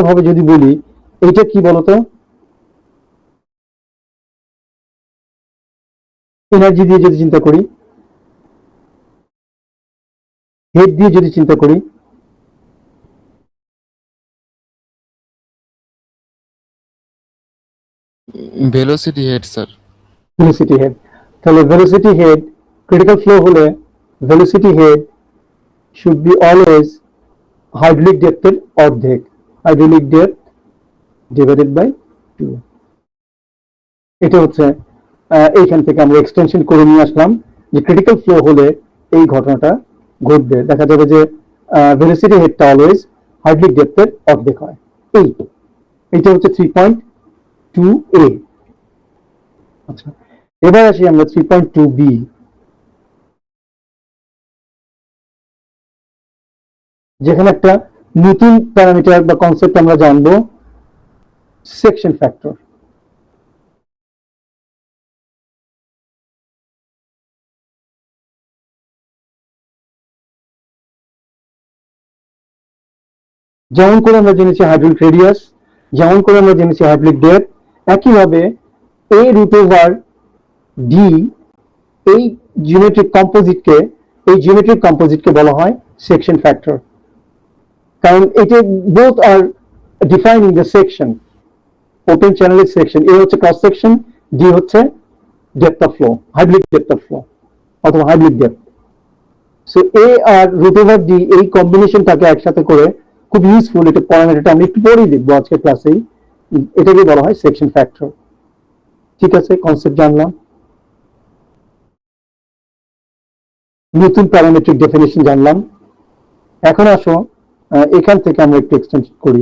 ভাবে যদি বলি এইটা কি বলতো, এনার্জি দিয়ে যদি চিন্তা করি, হেড দিয়ে যদি চিন্তা করি, velocity head sir. Velocity head, তাহলে ভেলোসিটি হেড ক্রিটিক্যাল ফ্লো হলে velocity head should be always hydraulic ডেপথের অর্ধেক, হাইড্রোলিক ডেপথ ডিভাইডেড বাই 2। এটা হচ্ছে এইখান থেকে আমরা এক্সটেনশন করে নিয়ে আসলাম যে ক্রিটিক্যাল ফ্লো হলে এই ঘটনাটা ঘটবে, দেখা যাবে যে ভেলোসিটি হেডটা অলওয়েজ হাইড্রোলিক ডেপথের অর্ধেক হয়। এইটা হচ্ছে 3.2a। আচ্ছা, এবার আসি আমরা 3.2b, যেখানে একটা নতুন প্যারামিটার বা কনসেপ্ট আমরা জানবো, সেকশন ফ্যাক্টর। যেমন করে আমরা জেনেছি হাইড্রোলিক রেডিয়াস, যেমন করে আমরা জেনেছি হাইড্রোলিক ডেপথ, একইভাবে a রুট ওভার d, এই জিওমেট্রিক কম্পোজিটকে বলা হয় সেকশন ফ্যাক্টর, কারণ এটা both are defining the section, open চ্যানেলের সেকশন। এ হচ্ছে ক্রস সেকশন, ডি হচ্ছে depth of flow, hydraulic depth of flow অথবা হাইড্রোলিক ডেপথ। সো এ আর রুট ওভার ডি এই কম্বিনেশনটাকে একসাথে করে খুব ইউজফুল, এটা প্যারামিটারটা আমি একটু পরেই দেখবো আজকে ক্লাসেই, এটাকে বলা হয় সেকশন ফ্যাক্টর। ঠিক আছে, কনসেপ্ট জানলাম, নতুন প্যারামেট্রিক ডেফিনেশন জানলাম। এখন আসো এখান থেকে আমরা একটু এক্সটেনশন করি।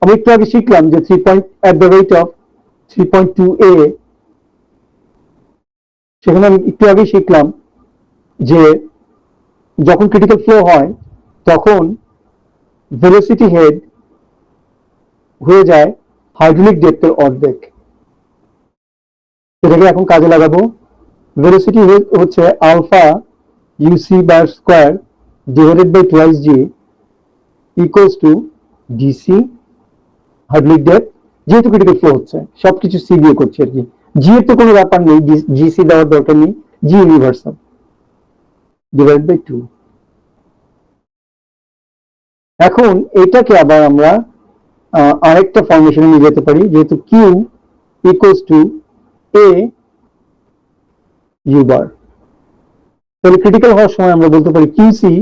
আমি একটু আগে শিখলাম যে 3.2a, সেখানে আমি একটু আগে শিখলাম যে যখন ক্রিটিক্যাল ফ্লো হয় তখন ভেলোসিটি হেড হয়ে যায় হাইড্রোলিক ডেপথের অর্ধেক। এটাকে এখন কাজে লাগাবো। ভেলোসিটি হেড হচ্ছে alpha UC bar square divided by twice G equals to DC hydraulic depth, যেহেতু ক্রিটিক্যাল ফ্লো হচ্ছে সবকিছু সি দিয়ে করছে আর কি, জি এর তো কোনো ব্যাপার নেই, জিসি দেওয়ার দরকার নেই, জি ইউনিভার্সাল ডিভাইড বাই 2। এখন এটাকে আবার আমরা আরেকটা ফর্মেশনে নিয়ে যেতে পারি, যেহেতু Q equals to A U bar, তাহলে ক্রিটিক্যাল হওয়ার সময় আমরা বলতে পারি Q C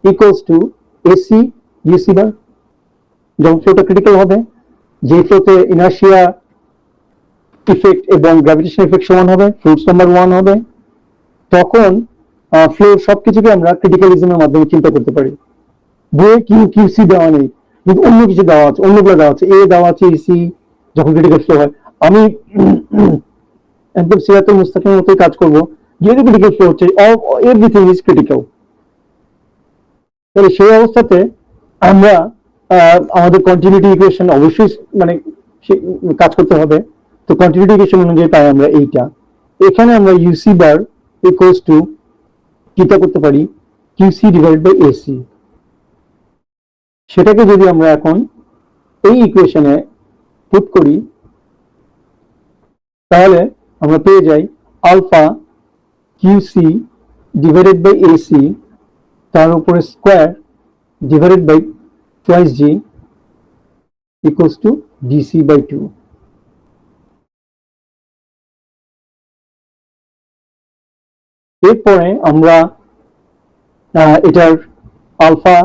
equals to A C U C bar. যখন ফ্লোটা ক্রিটিক্যাল হবে, যে ফ্লোতে ইনার্শিয়া ইফেক্ট এবং গ্র্যাভিটেশন ইফেক্ট সমান হবে, ফোর্স নাম্বার 1 হবে, তখন ফ্লোর সবকিছুকে আমরা ক্রিটিক্যালিজমের মাধ্যমে চিন্তা করতে পারি। বইয়ে কিউ কিউসি দেওয়া নেই, কিন্তু অন্য কিছু দেওয়া আছে, অন্যগুলো দেওয়া আছে, এ দেওয়া আছে, এসি যখন ক্রিটিক্যাল ফ্লো হয়। আমি একদম সিরাতুল মুস্তাকিমের মতোই কাজ করবো, যেহেতু ক্রিটিক্যাল ফ্লো হচ্ছে, এভরিথিং ইজ ক্রিটিক্যাল। তাহলে সেই অবস্থাতে আমরা আমাদের কন্টিনিউটি ইকুয়েশন অবশ্যই মানে কাজ করতে হবে। তো কন্টিনিউটি ইকুয়েশন অনুযায়ী পাই আমরা এইটা, এখানে আমরা ইউসি বার ইকুয়ালস টু কিটা করতে পারি কিউসি ডিভাইড বাই এসি। সেটাকে যদি আমরা এখন এই ইকুয়েশনে পুট করি তাহলে আমরা পেয়ে যাই alpha QC divided by AC তার উপরে square divided by twice G equals to DC by 2। এরপরে আমরা এটার আলফা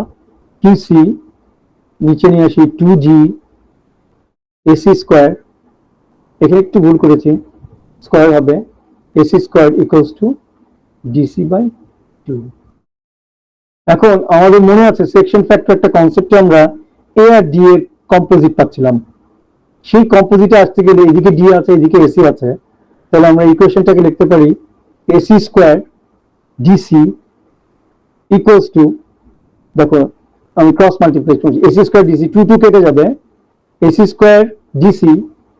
কিউসি নিচে নিয়ে আসি 2g এসি স্কোয়ার, এখানে একটু ভুল করেছি, স্কোয়ার হবে AC square equals to DC by 2। এখন আমাদের মনে আছে সেকশন ফ্যাক্টর একটা কনসেপ্টে আমরা এ আর ডি এর কম্পোজিট পাচ্ছিলাম, সেই কম্পোজিটে আসতে গেলে এদিকে ডি আছে এদিকে এসি আছে, তাহলে আমরা ইকুয়েশনটাকে লিখতে পারি AC square DC equals to, দেখো আমি ক্রস মাল্টিপ্লাই করছি, এসি স্কোয়ার ডিসি 2 কেটে যাবে, AC square DC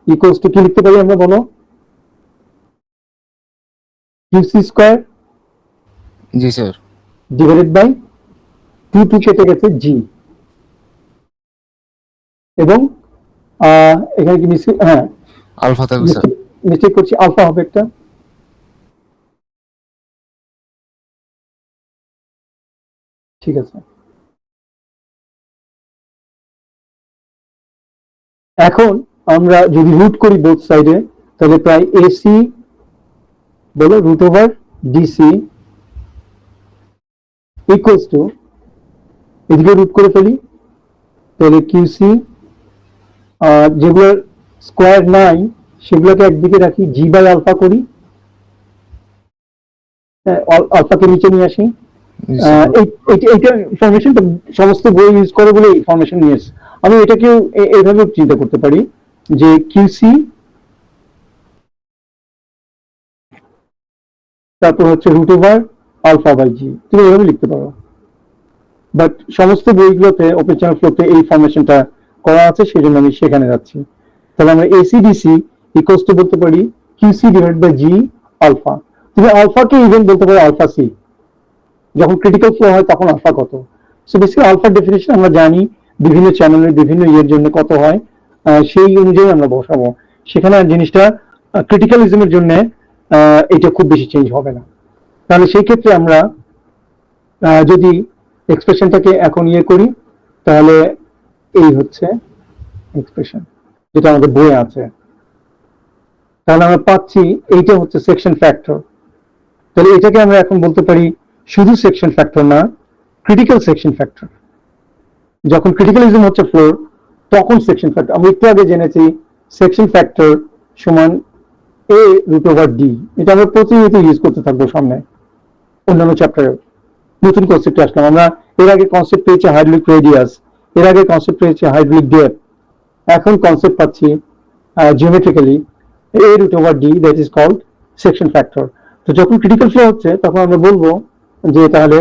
equals to কি লিখতে পারি আমরা বলো, QC square G sir. Divided by 2 কেটে গেছে জি। এবং এখানে কি মিস্টেক, হ্যাঁ আলফা থাকবে স্যার। মিস্টেক করছি, আলফা হবে একটা। ঠিক আছে, এখন আমরা যদি রুট করি বোথ সাইডে, তাহলে প্রায় এসি বলো root over DC equals to, এদিকে রুট করে ফেলি, তাহলে কিউসি যেগুলোর স্কোয়ার নাই সেগুলোকে একদিকে রাখি, জি বাই আলফা করি, আলফাকে নিচে নিয়ে আসি। এইটা ফরমেশনটা সমস্ত বই ইউজ করে বলে এই ফরমেশন নিয়ে এসে, আমি এটাকেও এইভাবে চিন্তা করতে পারি যে কিউসি তারপর হচ্ছে রুট ওভার আলফা বাই জি, তুমি এভাবে লিখতে পারো। বাট সমস্ত বইগুলোতে ওপেন চ্যানেল ফ্লোতে এই ফরমেশনটা করা আছে, সেই জন্য আমি সেখানে যাচ্ছি। তাহলে আমরা এসিডিসি ইকুয়ালস টু বলতে পারি QC divide by G alpha. তুমি আলফাকে ইভেন বলতে পারো আলফা সি, যখন ক্রিটিক্যাল ফ্লো হয় তখন আলফা কত। সো বেসিক্যালি আলফার ডেফিনেশন আমরা জানি, বিভিন্ন চ্যানেলের বিভিন্ন ইয়ের জন্য কত হয় সেই অনুযায়ী আমরা বসাবো। সেখানে জিনিসটা ক্রিটিক্যালিজমের জন্য এটা খুব বেশি চেঞ্জ হবে না। তাহলে সেই ক্ষেত্রে আমরা যদি এক্সপ্রেশনটাকে এখন ইয়ে করি, তাহলে এই হচ্ছে এক্সপ্রেশন যেটা আমাদের বইয়ে আছে। তাহলে আমরা পাচ্ছি এইটা হচ্ছে সেকশন ফ্যাক্টর। তাহলে এটাকে আমরা এখন বলতে পারি শুধু সেকশন ফ্যাক্টর না, ক্রিটিক্যাল সেকশন ফ্যাক্টর। যখন ক্রিটিক্যালিজম হচ্ছে ফ্লোর তখন সেকশন ফ্যাক্টর। আমরা একটু আগে জেনেছি সেকশন ফ্যাক্টর সমান এ রুট ওভার ডি, এটা আমরা প্রতিনিয়ত ইউজ করতে থাকবো সামনে অন্যান্য চ্যাপ্টারে। নতুন কনসেপ্টে আসলাম আমরা, এর আগে কনসেপ্ট পেয়েছি হাইড্রোলিক রেডিয়াস, এর আগে কনসেপ্ট পেয়েছি হাইড্রোলিক ডেপথ, এখন কনসেপ্ট পাচ্ছি geometrically A root over D, that is called section factor. তো যখন ক্রিটিক্যাল ফ্লো হচ্ছে তখন আমরা বলবো যে তাহলে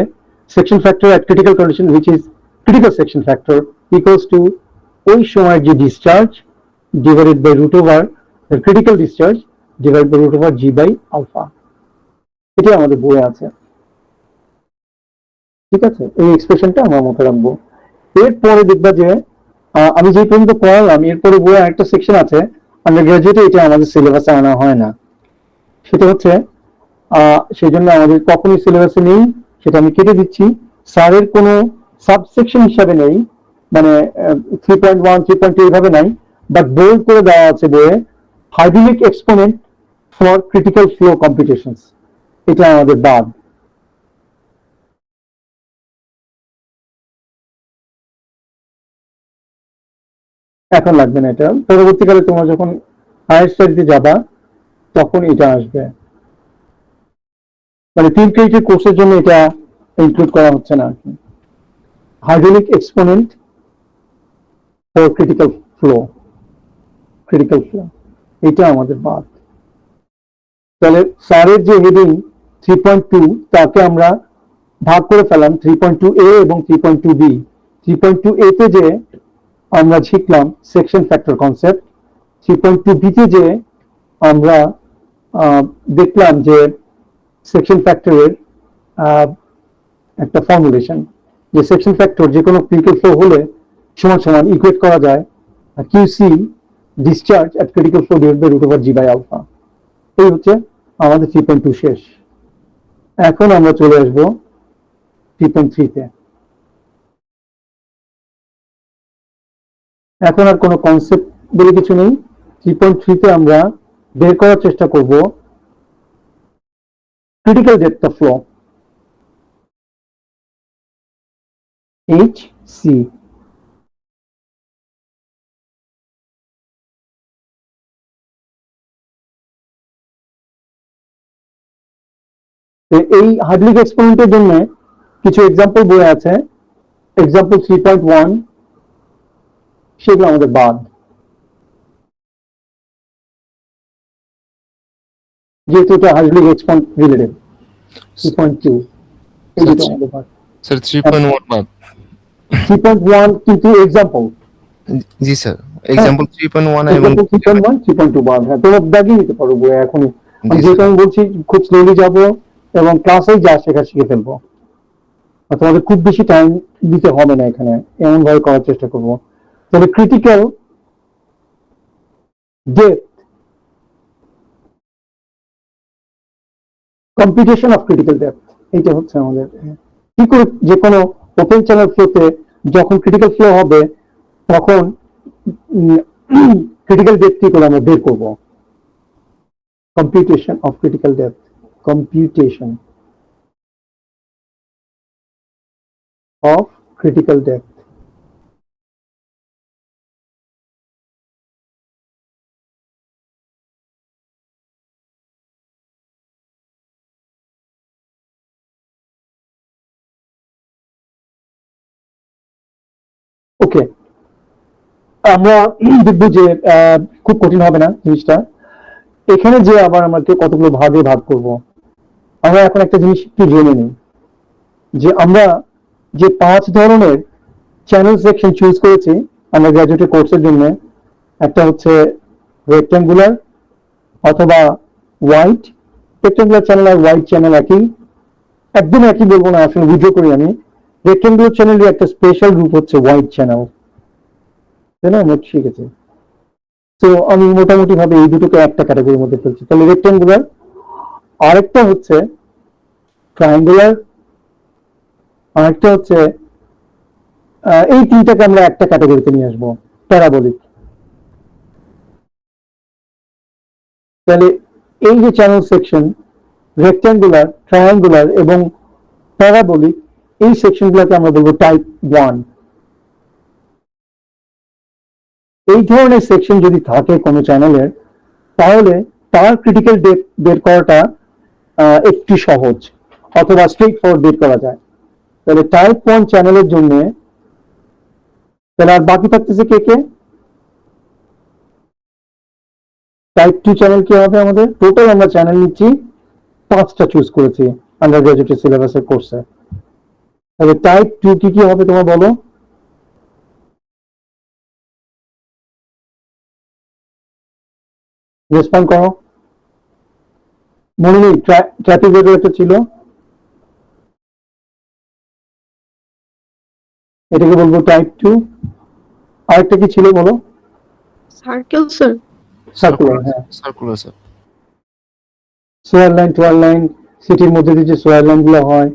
section factor at critical condition which is critical section factor equals to ওই সময় যে discharge divided by root over critical discharge divide by root over G by alpha. এটা আমাদের বইয়ে আছে। ঠিক আছে, এই এক্সপ্রেশনটা আমরা মনে রাখবো। এরপরে দেখবা যে আমি যে পর্যন্ত পড়ালাম এরপরে বইয়ে আরেকটা সেকশন আছে আন্ডার গ্রাজুয়েটে, এটা আমাদের সিলেবাসে আনা হয় না। সেটা হচ্ছে সেই জন্য আমাদের কখনই সিলেবাসে নেই, সেটা আমি কেটে দিচ্ছি। স্যারের কোনো সাবসেকশন হিসাবে নেই, মানে 3.1 3.2 এইভাবে নাই, বাট বোল্ড করে দেওয়া আছে বইয়ে hydraulic exponent for critical flow competitions. এটা আমাদের বাদ। এখন লাগবে না, এটা পরবর্তীকালে তোমরা যখন হায়ার স্টাডিতে যাবা তখন এটা আসবে, মানে 3 ক্রেডিটের কোর্সের জন্য এটা ইনক্লুড করা হচ্ছে না আর কি। Hydraulic exponent for critical flow, এটা আমাদের বাদ। তাহলে স্যারের যে হেডিং 3.2 তাকে আমরা ভাগ করে ফেলাম 3.2a এবং 3.2b। 3.2a তে যে আমরা শিখলাম সেকশন ফ্যাক্টর কনসেপ্ট, 3.2b তে যে আমরা দেখলাম যে সেকশন ফ্যাক্টরের একটা ফর্মুলেশন, যে সেকশন ফ্যাক্টর যে কোনো ক্রিটিক্যাল ফ্লো হলে সমান সমান ইকুয়েট করা যায় QC discharge at critical flow divide by root over G by alpha. এই হচ্ছে আমাদের 3.2 শেষ। এখন আমরা চলে আসবো 3.3 তে। এখন আর কোনো কনসেপ্ট বলে কিছু নেই। 3.3 তে আমরা বের করার চেষ্টা করব critical depth of flow, HC। এই হাইড্রোলিক এক্সপোনেন্টের জন্য কিছু এক্সাম্পল বই আছে, এক্সাম্পল 3.1 সেগুলো আমাদের বাদ, যেহেতু এটা হাইড্রোলিক এক্সপোনেন্ট রিলেটেড। 3.2 এই দুটো আমাদের বাদ। স্যার 3.1 বাদ। 3.1 কিন্তু এক্সাম্পল। জি স্যার, এক্সাম্পল 3.1 এবং 3.1 3.2 বাদ। হ্যাঁ, তোমরা দাগিয়ে নিতে পারো বই এখনই। যেহেতু আমি বলছি খুব স্লোলি যাবো এবং ক্লাসেই যা শেখা শিখে ফেলবো, তোমাদের খুব বেশি টাইম দিতে হবে না, এখানে এমন ভাবে করার চেষ্টা করবো। তবে critical depth, computation of critical depth, এইটা হচ্ছে আমাদের কি করে যে কোনো ওপেন চ্যানেল ফ্লোতে যখন ক্রিটিক্যাল ফ্লো হবে তখন ক্রিটিক্যাল ডেপথ কি করে আমরা বের করব। Computation of critical depth, computation of critical depth. Okay, আমরা দেখবো যে খুব কঠিন হবে না জিনিসটা। এখানে যে আবার আমাকে কতগুলো ভাগে ভাগ করব, আমরা এখন একটা জিনিস একটু জেনে নিই যে আমরা যে 5 ধরনের চ্যানেল সেকশন চুজ করেছি আমরা গ্র্যাজুয়েটের কোর্সের জন্য, একটা হচ্ছে রেক্ট্যাঙ্গুলার অথবা হোয়াইট। রেক্ট্যাঙ্গুলার চ্যানেল আর হোয়াইট চ্যানেল একদম একই বলবো না, আসলে উইথড্র করি আমি। রেক্ট্যাঙ্গুলার চ্যানেলের একটা স্পেশাল গ্রুপ হচ্ছে হোয়াইট চ্যানেল, তাই না? আমরা শিখেছি। তো আমি মোটামুটি ভাবে এই দুটোকে একটা ক্যাটাগরির মধ্যে ফেলছি। তাহলে রেক্ট্যাঙ্গুলার, আরেকটা হচ্ছে ট্রায়াঙ্গুলার, আরেকটা হচ্ছে এই তিনটাকে আমরা একটা ক্যাটাগরিতে নিয়ে আসবো, প্যারাবোলিক। তাহলে এই যে চ্যানেল সেকশন রেক্ট্যাঙ্গুলার, ট্রায়াঙ্গুলার এবং প্যারাবোলিক, এই সেকশনগুলোকে আমরা বলবো টাইপ 1। এই ধরনের সেকশন যদি থাকে কোনো চ্যানেলের তাহলে তার ক্রিটিক্যাল ডেপথ বের করাটা একটু সহজ অথবা স্ট্রেট ফরওয়ার্ড বের করা যায়। তাহলে টাইপ 1 চ্যানেলের জন্য তাহলে আর বাকি থাকতেছে কে কে? টাইপ 2 চ্যানেল কি হবে আমাদের? টোটাল আমরা চ্যানেল নিচ্ছি 5টা চুজ করেছি আন্ডার গ্রাজুয়েট সিলেবাসের কোর্সে। তাহলে টাইপ 2 কি কি হবে তোমরা বলো? রেসপন্ড করো। মনে নেই ট্রাফিক রেগুলেটর ছিল, এটাকে বলবো টাইপ 2। আরেকটা কি ছিল বলো? Circle sir. সার্কুলার, হ্যাঁ সার্কুলার স্যার। সোয়ার লাইন, টোয়ার লাইন, সিটির মধ্যে দিয়ে যে সোয়ার লাইন গুলো হয়,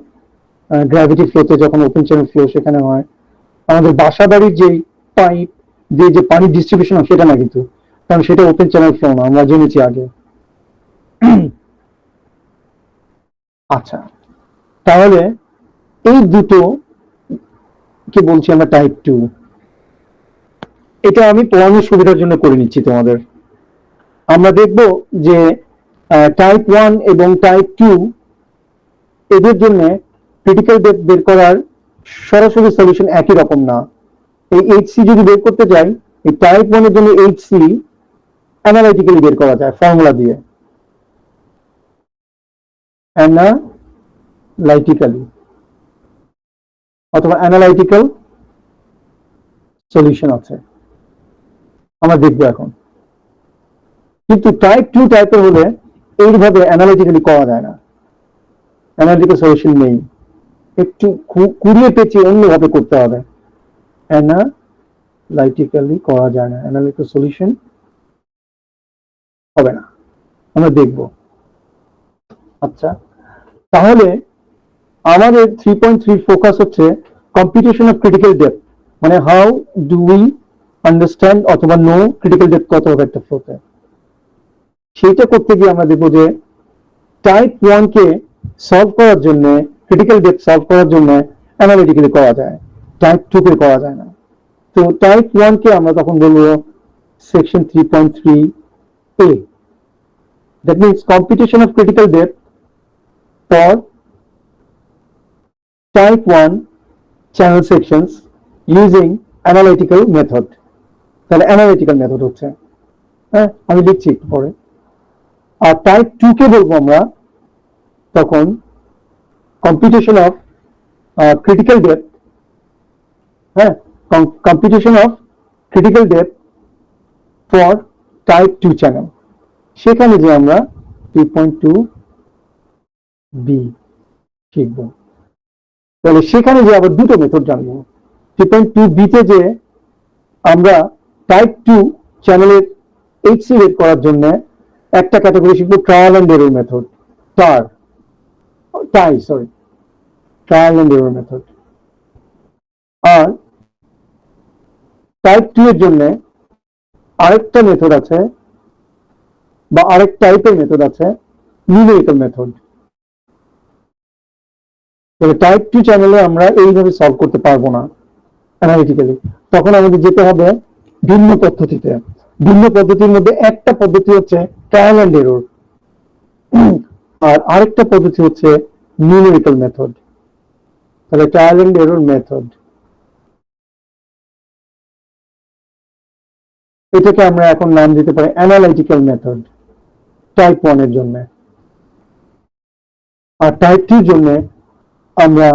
গ্র্যাভিটি ফ্লোতে যখন ওপেন চ্যানেল ফ্লো সেখানে হয়। আমাদের বাসা বাড়ির যে পাইপ দিয়ে যে পানির ডিস্ট্রিবিউশন হয় সেটা না কিন্তু, কারণ সেটা ওপেন চ্যানেল ফ্লো না, আমরা জেনেছি আগে। আচ্ছা, তাহলে এই দুটো কি বলছি আমরা টাইপ 2। এটা আমি পড়ানোর সুবিধার জন্য করে নিচ্ছি তোমাদের। আমরা দেখব যে টাইপ 1 এবং টাইপ 2 এদের জন্য ক্রিটিক্যাল ডেপথ বের করার সরাসরি সলিউশন একই রকম না। এই এইচসি যদি বের করতে যাই, এই টাইপ 1 এর জন্য এইচসি অ্যানালাইটিক্যালি বের করা যায় ফর্মুলা দিয়ে, অ্যানালাইটিক্যালি অথবা অ্যানালাইটিক্যাল সলিউশন আছে, আমরা দেখবো এখন। কিন্তু টাইপ 2 টাইপের হলে এইভাবে অ্যানালাইটিক্যালি করা যায় না, অ্যানালিটিক্যাল সলিউশন নেই, একটু কুড়িয়ে পেঁচিয়ে অন্যভাবে করতে হবে। অ্যানালাইটিক্যালি করা যায় না, অ্যানালিটিক্যাল সলিউশন হবে না, আমরা দেখব। আচ্ছা, তাহলে আমাদের 3.3 ফোকাস হচ্ছে কম্পিউটেশন অফ ক্রিটিক্যাল ডেপথ, মানে হাউ ডু উই আন্ডারস্ট্যান্ড অথবা নো ক্রিটিক্যাল ডেপথ কত হবে একটা ফ্লোতে। সেইটা করতে গিয়ে আমরা দেখবো যে টাইপ 1 কে সলভ করার জন্য, ক্রিটিক্যাল ডেপথ সলভ করার জন্য অ্যানালিটিক্যালি করা যায়, টাইপ 2 কে করা যায় না। তো টাইপ 1 কে আমরা তখন বলবো section 3.3a, that means computation of critical depth for type 1 channel sections using analytical method। তাহলে অ্যানালিটিক্যাল মেথড হচ্ছে, হ্যাঁ আমি লিখছি একটু পরে। আর টাইপ 2 কে বলবো আমরা তখন কম্পিউটেশন অফ ক্রিটিক্যাল ডেপথ, হ্যাঁ computation of critical depth for type 2 channel. সেখানে যে আমরা 3.2b শিখব। তাহলে সেখানে যে আবার দুটো মেথড জানবো। 3.2b তে যে আমরা টাইপ 2 চ্যানেলের এইচসি বের করার জন্য একটা ক্যাটাগরি শিখবো trial and error method, trial and error method. আর টাইপ 2 এর জন্য আরেকটা মেথড আছে বা আরেক টাইপের মেথড আছে, নিউমেরিক্যাল মেথড। তবে টাইপ 2 চ্যানেলে আমরা এইভাবে সলভ করতে পারবো না অ্যানালিটিক্যালি, তখন আমাদের যেতে হবে ভিন্ন পদ্ধতিতে। ভিন্ন পদ্ধতির মধ্যে একটা পদ্ধতি হচ্ছে ট্রায়াল এন্ড এরর, আর আরেকটা পদ্ধতি হচ্ছে নিউমেরিক্যাল মেথড। তাহলে ট্রায়াল এন্ড এরর মেথড, এটাকে আমরা এখন নাম দিতে পারি অ্যানালাইটিক্যাল মেথড টাইপ 1 এর জন্য। আর টাইপ 2 এর জন্য আমরা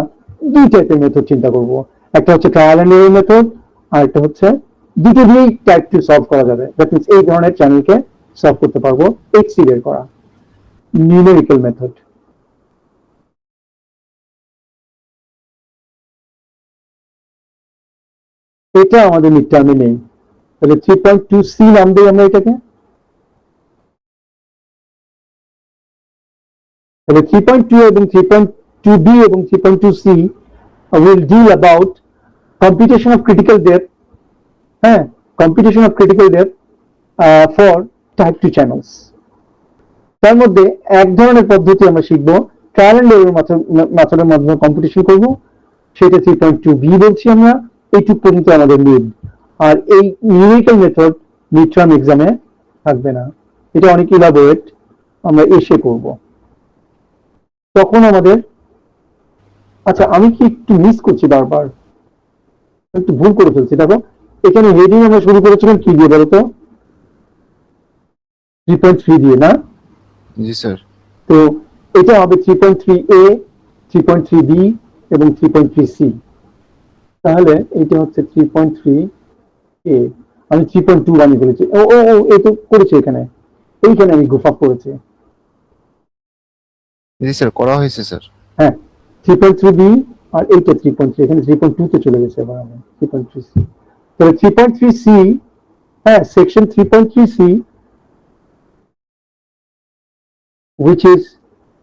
দুই টাইপের মেথড চিন্তা করব, একটা হচ্ছে ট্রায়াল এন্ড এরর মেথড, আর একটা হচ্ছে দুটো দিয়েই টাইপ 2 সলভ করা যাবে। দ্যাট মিন্স এই ধরনের চ্যানেলকে সলভ করতে পারবো, এইচসি বের করা, নিউমেরিক্যাল মেথড। এটা আমাদের মিড টার্মে নেই, তাহলে 3.2c নাম দিই আমরা এটাকে। তাহলে 3.2 এবং 3.2b এবং 3.2c will deal about computation of critical depth, computation of critical depth for type 2 channels। তার মধ্যে এক ধরনের পদ্ধতি আমরা শিখবো, ট্রায়াল এন্ড এরর মেথডের মাধ্যমে কম্পিটিশন করব, সেটা 3.2b বলছি আমরা, এইটুক পর্যন্ত আমাদের লিড। আর এই নিউমেরিক্যাল মেথড মিড টার্ম এক্সামে থাকবে না, এটা অনেক ইলাবোরেট, আমরা এসে করব। তখন আমাদের, আচ্ছা আমি কি একটু মিস করছি, বারবার একটু ভুল করে ফেলছি। দেখো এখানে হেডিং আমরা শুরু করেছিলাম কি দিয়ে বলতো, 3.3 দিয়ে না? জি স্যার। তো এটা হবে 3.3a, 3.3b এবং 3.3c। তাহলে এটা হচ্ছে 3.3a, আমি 3.2 বানিয়ে ফেলেছি। ও ও ও এই তো করেছি এখানে, এইখানে আমি গুফাপ করেছি। জি স্যার, করা হয়েছে স্যার। হ্যাঁ, 3.3b আর এইটা 3.3, এখানে 3.2 তে চলে গেছে, এবার আমি 3.3c। তাহলে 3.3c, হ্যাঁ, section 3.3c which is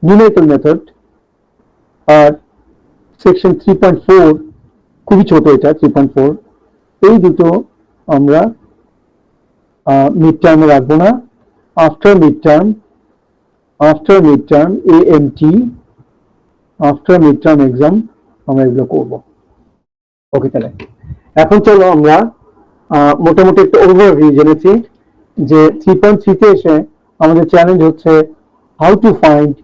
numerical method, আর সেকশন 3.4 খুবই ছোট, এটা 3.4, এই দুটো আমরা মিড টার্মে রাখবো না। After mid term AMT, after mid term exam আমরা এগুলো করবো। ওকে, তাহলে এখন চলো আমরা মোটামুটি একটা ওভারভিউ জেনেছি যে 3.3 তে এসে আমাদের চ্যালেঞ্জ হচ্ছে how to find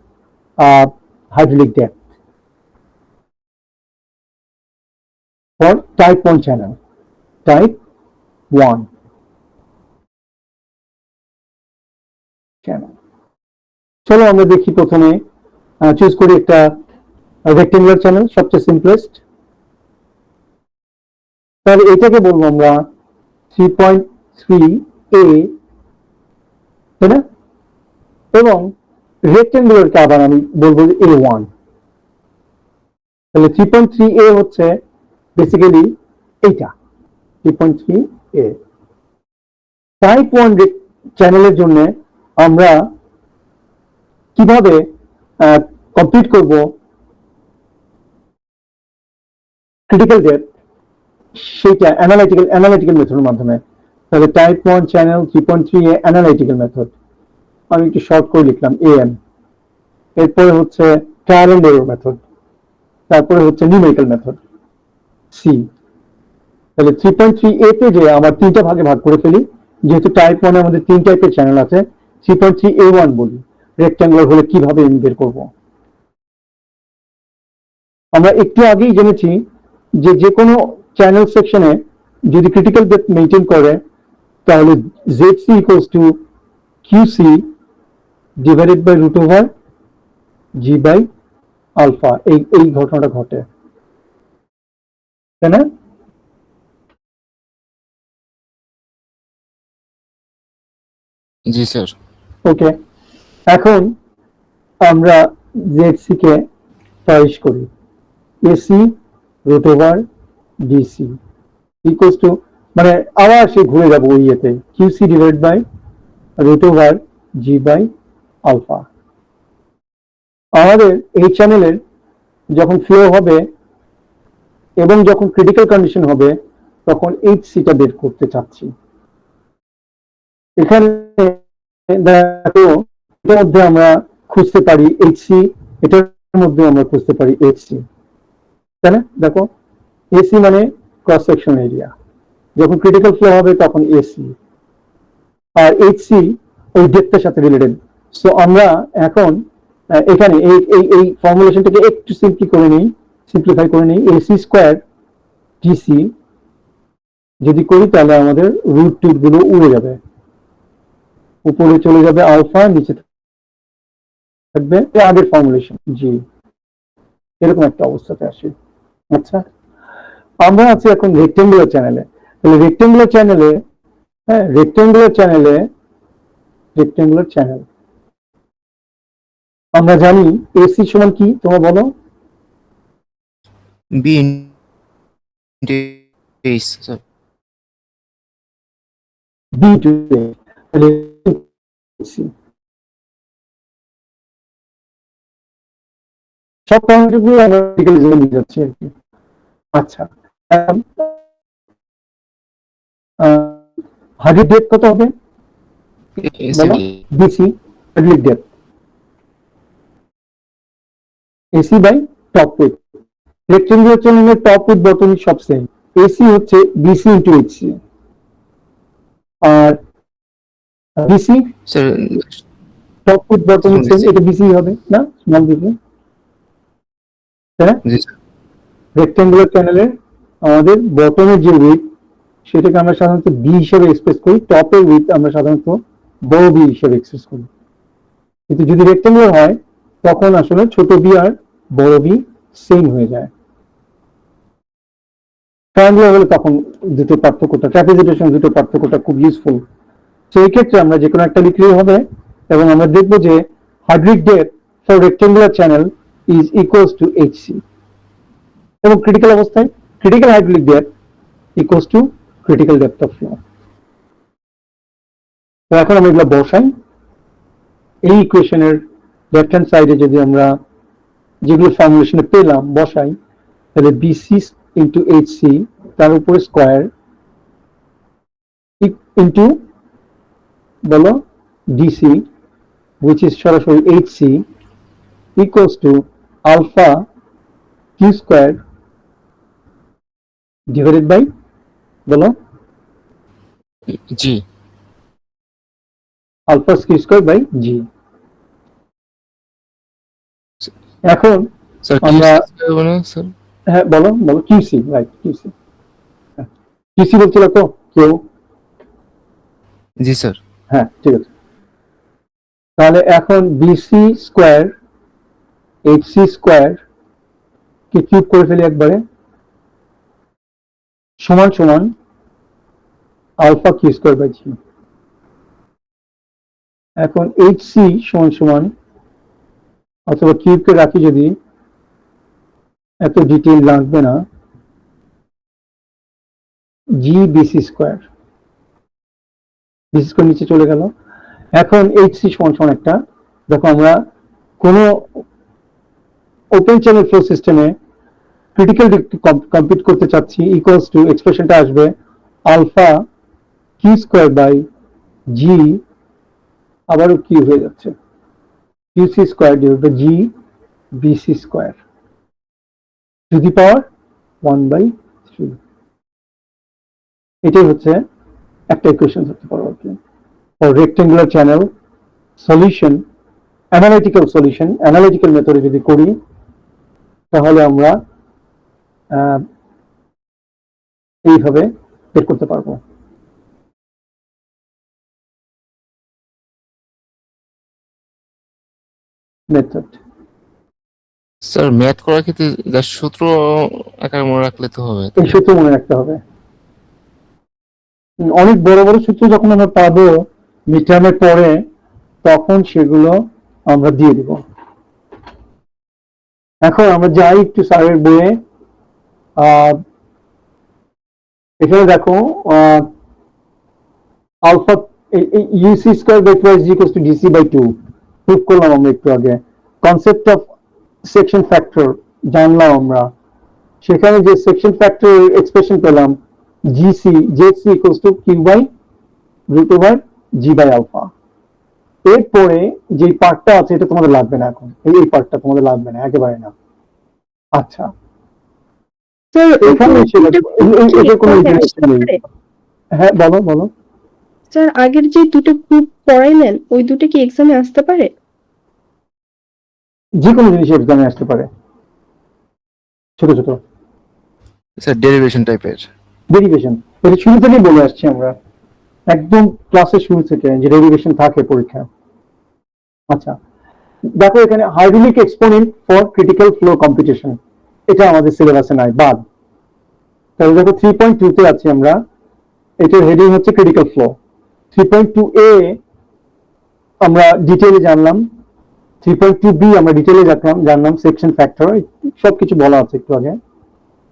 hydraulic depth for type 1 channel, type 1 channel। চলো আমরা দেখি, প্রথমে চুজ করি একটা রেক্টেঙ্গুলার চ্যানেল, সবচেয়ে সিম্পলেস্ট। তাহলে এটাকে বলবো আমরা 3.3a, তাই না? এবং রেক্টেঙ্গুলারকে আবার আমি বলবো A1। তাহলে 3.3a হচ্ছে বেসিক্যালি এইটা 3.3a। টাইপ 1 চ্যানেলের জন্য আমরা কিভাবে কমপ্লিট করব ক্রিটিক্যাল ডেপথ, সেটা অ্যানালাইটিক্যাল মেথডের মাধ্যমে। তাহলে type 1 channel 3.3a analytical method, আমি একটু শর্ট করে লিখলাম AM। এরপরে হচ্ছে ট্রায়াল এন্ড এরর মেথড, তারপরে হচ্ছে নিউমেরিক্যাল মেথড C। তাহলে 3.3a তে যে আমার তিনটা ভাগে ভাগ করে ফেলি, যেহেতু টাইপ 1 এ আমাদের তিন টাইপের চ্যানেল আছে, 3.3a1 বলি, রেক্ট্যাঙ্গুলার হলে কিভাবে বের করব। আমরা একটু আগেই জেনেছি যে কোনো চ্যানেল সেকশনে যদি ক্রিটিক্যাল ডেপথ মেইনটেইন করে, তাহলে ZC equals to QC divided by root over G by alpha. এই ঘটনাটা ঘটে, তাই না? জি স্যার। ওকে, এখন আমরা ZC কে চয়েস করি, AC root over DC equals to, মানে আবার সে ঘুরে যাবো ওই ইয়েতে, QC ডিভাইড বাই √g/alpha। আমাদের এই চ্যানেলের যখন ফ্লো হবে এবং যখন ক্রিটিক্যাল কন্ডিশন হবে তখন এইচসিটা বের করতে চাচ্ছি। এখানে দেখো এটার মধ্যে আমরা খুঁজতে পারি এইচসি, এটার মধ্যে আমরা খুঁজতে পারি এইচসি, তাই না? দেখো এসি মানে ক্রস সেকশন এরিয়া, যখন ক্রিটিক্যাল ফ্লো হবে তখন এসি, আর এইচসি ওই ডেপথের সাথে রিলেটেড। সো আমরা এখন এখানে এই ফর্মুলেশনটাকে একটু সিম্পলিফাই করে নিই। এসি স্কোয়ার ডিসি যদি করি তাহলে আমাদের রুট টুট গুলো উড়ে যাবে, উপরে চলে যাবে আলফা, নিচে থাকবে আগের ফর্মুলেশন জি, এরকম একটা অবস্থাতে আসে। আচ্ছা, আমরা আছি এখন রেক্টেঙ্গুলার চ্যানেলে। তাহলে রেক্টেঙ্গুলার চ্যানেল আমরা জানি এসি সমান কি, তোমরা বলো? B into H sir. B two তাহলে AC সব পয়েন্টগুলো আমরা ক্রিটিক্যাল নিয়ে যাচ্ছি আর কি। আচ্ছা, হার্ডলি ডেপথ কত হবে বলো? BC hardly depth AC by top width. Rectangular চ্যানেলের টপ উইথ বটম সব সেম। এসি হচ্ছে বিসি ইন্টু এইচসি, আর BC sir top width bottom same, এটা বিসি হবে না, স্মল বিসি, তাই না? জি স্যার। রেক্টেঙ্গুলার চ্যানেলের আমাদের বটমের যে উইথ সেটাকে আমরা সাধারণত বি হিসেবে এক্সপ্রেস করি, টপের উইথ আমরা সাধারণত বড় বি হিসেবে এক্সপ্রেস করি। কিন্তু যদি রেক্টেঙ্গুলার হয় তখন আসলে ছোট বি আর বড় বি সেম হয়ে যায়। ট্রায়াঙ্গুলার হলে তখন দুটো পার্থক্যটা, ট্রাপিজেশন দুটো পার্থক্যটা খুব ইউজফুল। সেই ক্ষেত্রে আমরা যে কোনো একটা লিখলেই হবে, এবং আমরা দেখবো যে hydraulic depth for rectangular channel is equals to H C, এবং ক্রিটিক্যাল অবস্থায় critical hydraulic depth equals to critical depth of flow. তো এখন আমরা এগুলো বসাই এই ইকুয়েশনের লেফট হ্যান্ড সাইডে, যদি আমরা যেগুলো ফর্মুলেশনে পেলাম বসাই, তাহলে বিসি ইন্টু এইচসি তার উপরে স্কোয়ার ইন্টু বলো ডিসি which is সরাসরি HC equals to alpha q square divided by বলো জি alpha q square by g। এখন স্যার আমরা স্যার হ্যাঁ বলো কিউসি, রাইট কিউসি, কিউসি বলছিল তো কেউ? জি স্যার। হ্যাঁ ঠিক আছে। তাহলে এখন BC square HC square K cube করে ফেলি একবারে, সমান সমান আলফা কিউ স্কোয়ার বাই জি। এখন এইচসি সমান সমান, অথবা কিউবকে রাখি যদি, এত ডিটেইল লাগবে না, জি বিসি স্কোয়ার, বিসি স্কোয়ার নিচে চলে গেল। এখন এইচসি সমান সমান একটা, দেখো আমরা কোনো ওপেন চ্যানেল ফ্লো সিস্টেমে ক্রিটিক্যাল কমপ্লিট করতে চাচ্ছি, ইকুয়ালস টু এক্সপ্রেশনটা আসবে alpha Q square by G, আবারও কিউ হয়ে যাচ্ছে, Q C square divide by G B C square to the power 1/3। এটাই হচ্ছে একটা ইকুয়েশন হতে পারে আর কি। For rectangular channel solution, analytical মেথডে যদি করি তাহলে আমরা এইভাবে বের করতে পারবো। মেথড স্যার ম্যাথ করার ক্ষেত্রে যার সূত্র আকারে মনে রাখলে তো হবে। এই সূত্র মনে রাখতে হবে। অনেক বড় বড় সূত্র যখন আমরা পাবো মিটারের পরে, তখন সেগুলো আমরা দিয়ে দিব। এখন আমরা যাই একটু স্যারের বইয়ে, এখানে দেখো আলফা এই U C square by two G equals to DC by two prove করলাম আমরা একটু আগে। কনসেপ্ট অফ সেকশন ফ্যাক্টর জানলাম আমরা, সেখানে যে সেকশন ফ্যাক্টর এক্সপ্রেশন পেলাম GC JC equals to Q by root over G by alpha. এরপরে যে পার্টটা আছে এটা তোমাদের লাগবে না এখন, এই পার্টটা তোমাদের লাগবে না একেবারে না। আচ্ছা, স্যার এখানে এটা কোনো ইন্টারেস্ট নেই। হ্যাঁ বলো বলো। স্যার আগের যে দুটো গ্রুপ পড়াইলেন ওই দুটো কি এক্সামে আসতে পারে? যে কোনো জিনিস এক্সামে আসতে পারে, ছোট ছোট স্যার ডেরিভেশন টাইপের। ডেরিভেশন এটা শুরু থেকেই বলে আসছি আমরা, একদম ক্লাসের শুরু থেকে যে ডেরিভেশন থাকে পরীক্ষা। আচ্ছা দেখো এখানে hydraulic exponent for critical flow competition, এটা আমাদের সিলেবাসে নাই, বাদ। তাহলে দেখো 3.2 তে আছি আমরা, এটার হেডিং হচ্ছে ক্রিটিক্যাল ফ্লো। 3.2 এ আমরা ডিটেইলে জানলাম, 3.2 বি আমরা ডিটেইলে জানলাম সেকশন ফ্যাক্টর, সবকিছু বলা আছে একটু আগে।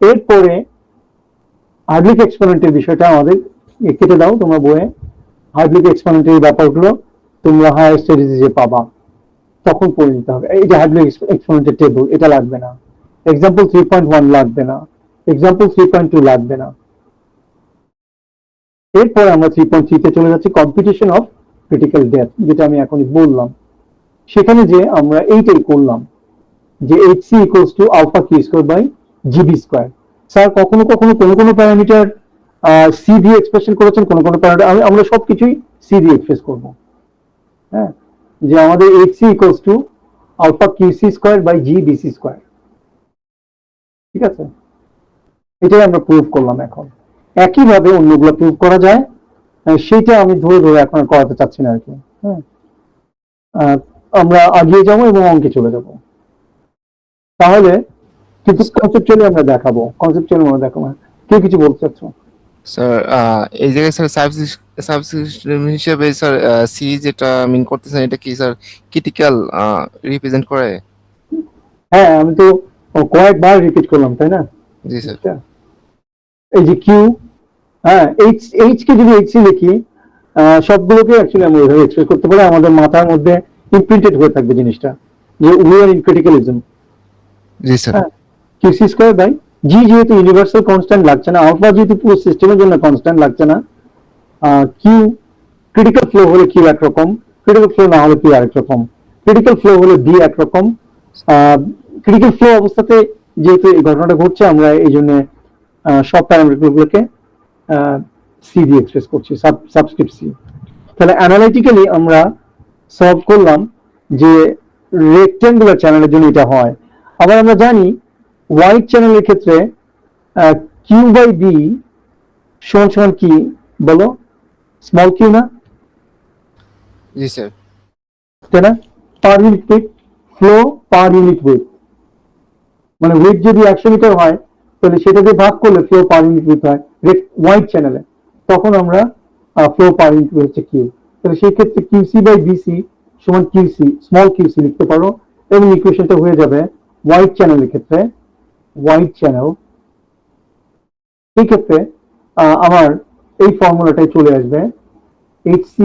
এরপরে হাইড্রোলিক এক্সপোনেন্টের বিষয়টা আমাদের কেটে দাও তোমরা বইয়ে, হাইড্রোলিক এক্সপোনেন্টের ব্যাপারগুলো তোমরা হায়ার স্টাডিজে পাবা, তখন পড়ে নিতে হবে। এই যে হাইড্রোলিক এক্সপোনেন্টের টেবল এটা লাগবে না, এক্সাম্পল 3.1 লাগবে না, এক্সাম্পল 3.2 লাগবে না। এরপরে আমরা 3.3 তে চলে যাচ্ছি কম্পিটিশন অফ ক্রিটিক্যাল ডেপথ, যেটা আমি এখনই বললাম। সেখানে যে আমরা এইটাই করলাম যে HC equals to alpha Q square by GB square. Sir কখনো কখনো কোনো প্যারামিটার সি দিয়ে এক্সপ্রেশন করেছেন, কোনো প্যারামিটার আমরা সবকিছুই সি দিয়ে এক্সপ্রেস করব। হ্যাঁ, যে আমাদের HC equals to alpha QC square by G BC square, ঠিক আছে? এটাই আমরা প্রুভ করলাম। এখন একইভাবে অন্যগুলো প্রুভ করা যায়, সেটা আমি ধরে এখন করাতে চাচ্ছি না আর কি। হ্যাঁ, আমরা আগিয়ে যাবো এবং অঙ্কে চলে যাব তাহলে, কিন্তু কনসেপচুয়ালি আমরা দেখাবো, কনসেপচুয়ালি আমরা দেখাবো। কেউ কিছু বলতে চাচ্ছ? স্যার এই জায়গায় স্যার সাবসিস্টেম হিসেবে স্যার সি যেটা মিন করতেছেন এটা কি স্যার ক্রিটিক্যাল রিপ্রেজেন্ট করে? হ্যাঁ, আমি তো কয়েকবার রিপিট করলাম তাই না? জি স্যার। এই যে কিউ, হ্যাঁ এইচ কে যদি এইচ লিখি, সবগুলোকে অ্যাকচুয়ালি আমরা ওইভাবে এক্সপ্রেস করতে পারি, আমাদের মাথার মধ্যে ইমপ্রিন্টেড হয়ে থাকবে জিনিসটা যে উই আর ইন ক্রিটিক্যালিজম। জি sir. Q C square by G, যেহেতু ইউনিভার্সাল কনস্ট্যান্ট লাগছে না, আলফা যেহেতু পুরো সিস্টেমের জন্য কনস্ট্যান্ট লাগছে না, কিউ ক্রিটিক্যাল ফ্লো হলে কিউ একরকম, ক্রিটিক্যাল ফ্লো না হলে কিউ আরেক রকম, ক্রিটিক্যাল ফ্লো হলে ডি একরকম। ক্রিটিক্যাল ফ্লো অবস্থাতে যেহেতু এই ঘটনাটা ঘটছে, আমরা এই জন্য সব প্যারামিটারগুলোকে সি দিয়ে এক্সপ্রেস করছি, সাবস্ক্রিপ্ট সি। তাহলে অ্যানালিটিক্যালি আমরা সলভ করলাম যে রেক্ট্যাঙ্গুলার চ্যানেলের জন্য এটা হয়। আবার আমরা জানি হোয়াইট চ্যানেলের ক্ষেত্রে কিউ বাই বি সমান সমান কি বলো, স্মল কিউ না? জি স্যার। তাই না? Per unit with, flow per unit with, মানে উইথ যদি 100 মিটার হয় তাহলে সেটা দিয়ে ভাগ করলে ফ্লো পার ইউনিট উইথ হয় হোয়াইট চ্যানেলে, তখন আমরা ফ্লো পার ইউনিট উইথ হচ্ছে কিউ। তাহলে সেই ক্ষেত্রে কিউসি বাই বিসি সমান কিউসি স্মল কিউসি লিখতে পারো, এবং ইকুয়েশনটা হয়ে যাবে হোয়াইট চ্যানেলের ক্ষেত্রে, হোয়াইট চ্যানেল এই ক্ষেত্রে আমার এই ফর্মুলাটাই চলে আসবে, HC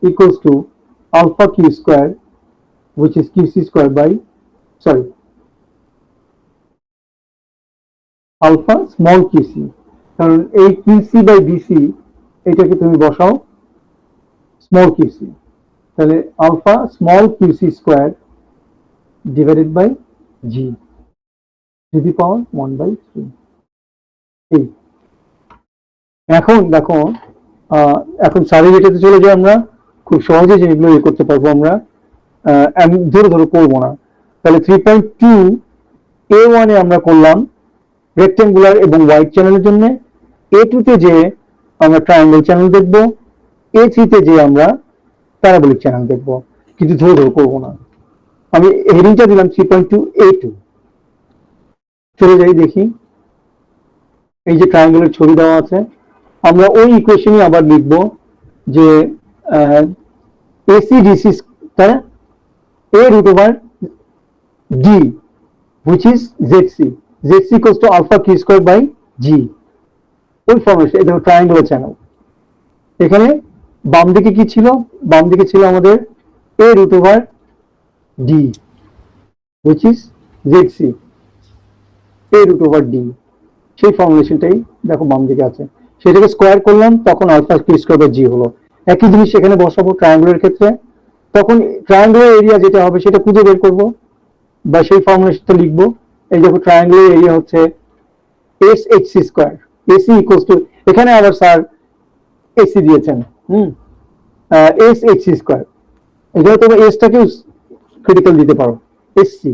equals to alpha q square, which is QC square by, sorry, alpha small qc, কারণ এই QC by BC এটাকে তুমি বসাও small qc, তাহলে alpha small qc square divided by g to the power 1/3। এই এখন দেখো, এখন সারি এটাতে চলে যাই, আমরা খুব সহজে যেগুলো ইয়ে করতে পারবো আমরা, আমি ধরে করবো না। তাহলে 3.2 A1 এ আমরা করলাম রেক্টেঙ্গুলার এবং হোয়াইট চ্যানেলের জন্য, A2 তে যে আমরা ট্রায়াঙ্গেল চ্যানেল দেখবো, A3 তে যে আমরা প্যারাবোলিক চ্যানেল দেখবো, কিন্তু ধরে করবো না। আমি হেডিংটা দিলাম 3.2 A2। চলে যাই দেখি, এই যে ট্রায়াঙ্গেলের ছবি দেওয়া আছে, আমরা ওই ইকুয়েশনই আবার লিখবো যে AC DC তাই A root over D which is ZC, ZC equals to alpha Q square by G, ওই ফর্মেশন। এটা ট্রায়াঙ্গুলার চ্যানেল, এখানে বাম দিকে কি ছিল? বাম দিকে ছিল আমাদের a root over d which is zc, a root over d, সেই ফর্মুলেশনটাই দেখো বাম দিকে আছে। সেটাকে স্কোয়ার করলাম, তখন আলফা কিউ স্কোয়ার বাই জি হলো। একই জিনিস এখানে বসাবো ট্রায়াঙ্গুলার ক্ষেত্রে, তখন ট্রায়াঙ্গুলার এরিয়া যেটা হবে সেটা খুঁজে বের করবো বা সেই ফর্মুলেশনটা লিখবো। এই দেখো ট্রায়াঙ্গুলার এরিয়া হচ্ছে S H C square, A C equals to, এখানে আবার স্যার এসি দিয়েছেন, এস এইচ সি স্কোয়ার, এখানে তোমরা এসটাকেও ক্রিটিক্যাল দিতে পারো, এসসি,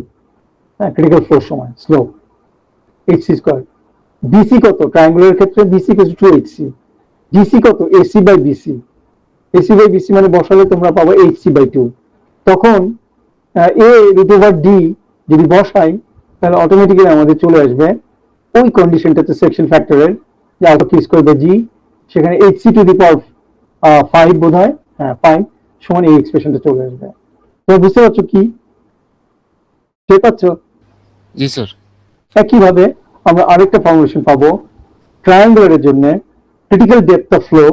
হ্যাঁ ক্রিটিক্যাল ফোর্স সময় slow, H C square. B C কত ট্রায়াঙ্গুলার ক্ষেত্রে? B C equals to H C. D C কত? A C by B C. A C by B C মানে বসালে তোমরা পাবো এইচসি বাই টু। তখন এ রুট ওভার ডি যদি বসাই তাহলে অটোমেটিক্যালি আমাদের চলে আসবে ওই কন্ডিশনটাতে সেকশন ফ্যাক্টরের, যে আলফা কিউ স্কোয়ার বাই জি, সেখানে এইচসি টু দি পাওয়ার 5 বোধ হয়, হ্যাঁ 5 সমান এই এক্সপ্রেশনটা চলে আসবে। তোমরা বুঝতে পারছো কি? ঠিক পাচ্ছ? জি স্যার। একইভাবে আমরা আরেকটা ফর্মুলেশন পাবো ট্রায়াঙ্গুলারের জন্য, critical depth of flow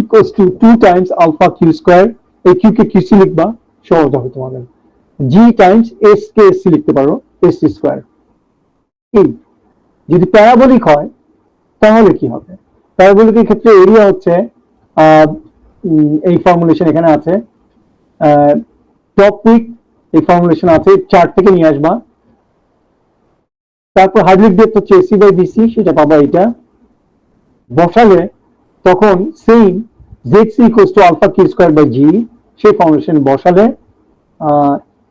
equals to 2 times alpha Q square, এই কিউ কে কিউসি লিখবা, সহজ হবে তোমাদের, জি টাইমস এস কে এসসি লিখতে পারো, এস সি স্কোয়ার। এই যদি প্যারাবোলিক হয় তাহলে কি হবে? প্যারাবোলিকের ক্ষেত্রে এরিয়া হচ্ছে এই ফর্মুলেশন এখানে আছে, টপ উইক এই ফর্মুলেশন আছে, চার্ট থেকে নিয়ে আসবা। তারপর হাইড্রোলিক ডেপথ হচ্ছে এসি বাই বিসি, সেটা পাবা এটা বসালে, তখন same Z C equals to alpha Q square by G, সেই ফর্মুলেশন বসালে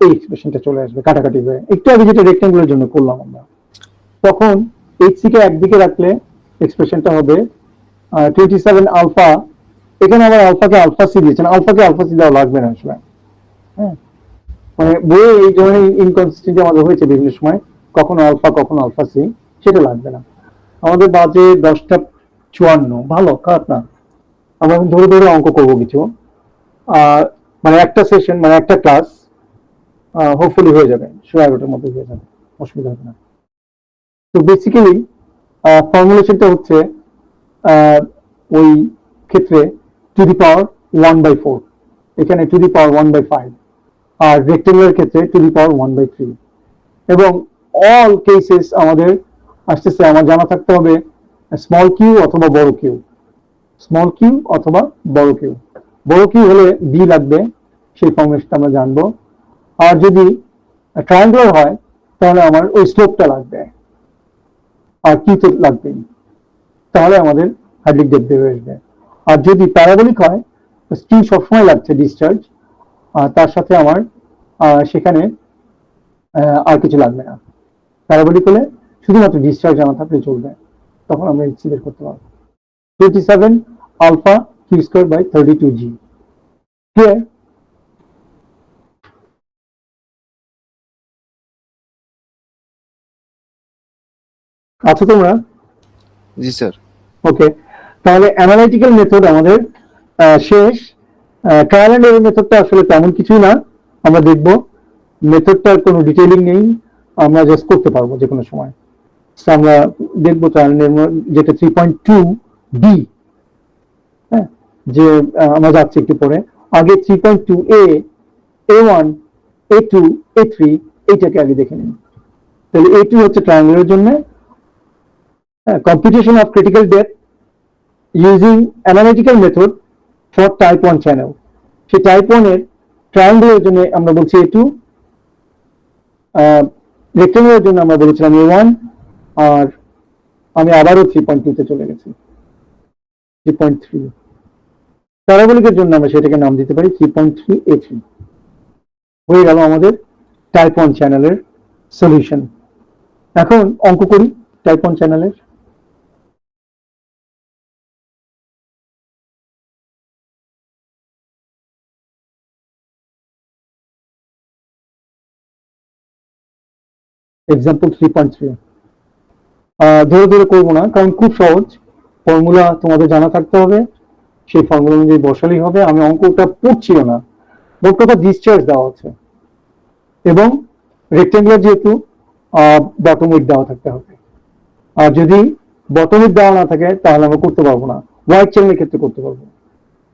এই এক্সপ্রেশনটা চলে আসবে কাটাকাটি হয়ে। একটু আগে যেটা রেক্টেঙ্গুলার জন্য করলাম আমরা, তখন এইচসি কে একদিকে রাখলে এক্সপ্রেশনটা হবে 27 আলফা, এখানে আবার আলফাকে আলফা সি দিয়েছেন, আলফাকে আলফা সি দেওয়া লাগবে না আসলে, হ্যাঁ মানে বইয়ে এই ধরনের ইনকনসিস্টেন্সি আমাদের হয়েছে বিভিন্ন সময়, কখনো আলফা কখনো আলফা সি, সেটা লাগবে না। আমাদের বাজে 10টা 54, ভালো, খারাপ না। আমরা ধরে ধরে অঙ্ক করবো কিছু, মানে একটা সেশন মানে একটা ক্লাস হোপফুলি হয়ে যাবে, 11টার মধ্যে হয়ে যাবে, অসুবিধা হবে না। তো বেসিক্যালি ফর্মুলেশনটা হচ্ছে ওই ক্ষেত্রে টু দি পাওয়ার 1/4, এখানে টু দি পাওয়ার 1/5, আর রেক্টেঙ্গুলার ক্ষেত্রে টু দি পাওয়ার 1/3। এবং অল কেসেস আমাদের আসতেছে, আমার জানা থাকতে হবে স্মল কিউ অথবা বড় কিউ, স্মল কিউ অথবা বড় কিউ। বড় কিউ হলে বি লাগবে, সেই ফর্মুলেশনটা আমরা জানবো। আর যদি ট্রায়াঙ্গুলার হয় তাহলে আমার ওই স্লোপটা লাগবে, আর কিউ তো লাগবেই, তাহলে আমাদের হাইড্রোলিক ডেপথ বের হয়ে আসবে। আর যদি প্যারাবোলিক হয়, কিউ সবসময় লাগছে ডিসচার্জ, তার সাথে আমার সেখানে আর কিছু লাগবে না। প্যারাবোলিক হলে শুধুমাত্র ডিসচার্জ জানা থাকলে চলবে, তখন আমরা এইচসি বের করতে পারবো। 27 alpha Q square by 32 G. Clear? আচ্ছা তোমরা? জি স্যার। ওকে, তাহলে অ্যানালাইটিক্যাল মেথড আমাদের শেষ। ট্রায়াল এন্ড এরর মেথডটা আসলে তেমন কিছুই না, আমরা দেখব মেথডটার কোনো ডিটেইলিং নেই, আমরা জাস্ট করতে পারবো যে কোনো সময়। আমরা দেখবো ট্রায়াল এন্ড এরর যেটা 3.2 বি, হ্যাঁ, যে আমরা যাচ্ছি একটু পরে। আগে 3.2 এ, A1, A2, A3 এইটাকে আগে দেখে নিন। তাহলে A2 হচ্ছে ট্রায়াঙ্গুলারের জন্য, computation of critical depth using analytical method for type 1 channel। সেই টাইপ 1 এর ট্রায়াঙ্গুলারের জন্য আমরা বলছি A2, রেক্টেঙ্গুলারের জন্য আমরা বলেছিলাম A1, আর আমি আবারও 3.2 তে চলে গেছি, 3.3। প্যারাবোলিকের জন্য আমরা সেটাকে নাম দিতে পারি 3.3 A3। হয়ে গেল আমাদের টাইপ 1 চ্যানেলের সলিউশন। এখন অঙ্ক করি টাইপ 1 চ্যানেলের। এক্সাম্পল 3.3 ধরে ধরে করবো না, কারণ খুব সহজ, ফর্মুলা তোমাদের জানা থাকতে হবে, সেই ফর্মুলা অনুযায়ী বসালেই হবে। আমি অঙ্কটা পড়ছিও না, বক্তব্য ডিসচার্জ দেওয়া আছে, এবং রেক্টেঙ্গুলার যেহেতু বটম উইথ দেওয়া থাকতে হবে। আর যদি বটম উইথ দেওয়া না থাকে তাহলে আমরা করতে পারবো না, হোয়াইট চ্যানেলের ক্ষেত্রে করতে পারবো।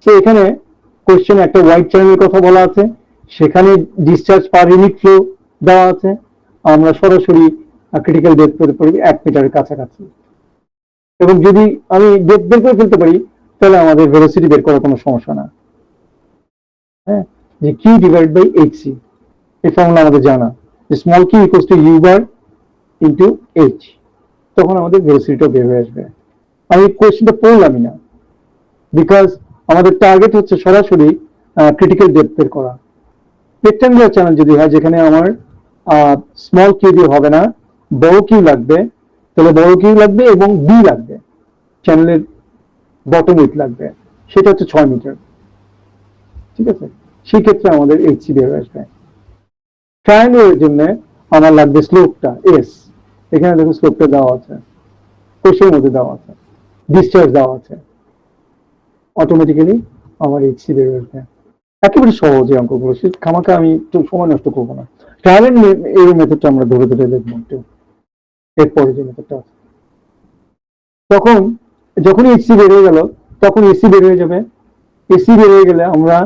তো এখানে কোশ্চেনে একটা হোয়াইট চ্যানেলের কথা বলা আছে, সেখানে ডিসচার্জ পার ইউনিট ফ্লো দেওয়া আছে, আমরা সরাসরি ক্রিটিক্যাল ডেপথ বের করবি 1 মিটারের কাছাকাছি। এবং যদি আমি ডেপথ বের করে ফেলতে পারি, তাহলে আমাদের ভেলোসিটি বের করার কোনো সমস্যা না। হ্যাঁ, যে কিউ ডিভাইড বাই এইচসি, এই ফর্মুলা আমাদের জানা, যে small Q equals to U bar into H, তখন আমাদের ভেলোসিটিটা বের হয়ে আসবে। আমি কোয়েশ্চেনটা পড়লামই না, বিকজ আমাদের টার্গেট হচ্ছে সরাসরি ক্রিটিক্যাল ডেপথ বের করা। রেক্ট্যাঙ্গুলার চ্যানেল যদি হয়, যেখানে আমার স্মল কিউ দিয়ে হবে না, বড় কিউ লাগবে, তাহলে বড় কিউ লাগবে এবং বি লাগবে, চ্যানেলের বটম উইথ লাগবে, সেটা হচ্ছে 6 মিটার। ঠিক আছে, সেই ক্ষেত্রে আমাদের এইচসি বের হয়ে আসবে। ট্রায়াঙ্গেলের জন্য আমার লাগবে স্লোপটা এস, এখানে দেখো স্লোপটা দেওয়া আছে, কোষের মধ্যে দেওয়া আছে, ডিসচার্জ দেওয়া আছে, অটোমেটিক্যালি আমার এইচসি বের হয়ে আসবে। একেবারে সহজ এই অঙ্কগুলো, খামাকে আমি একটু সময় নষ্ট করবো না। ট্রায়াল এন্ড এরর মেথডটা আমরা ধরে ধরে দেখবো একটু, এরপরে যে মেথডটা আছে। তখন যখন এইচসি বের হয়ে গেল, তখন এসি বের হয়ে যাবে। এসি বের হয়ে গেলে আমরা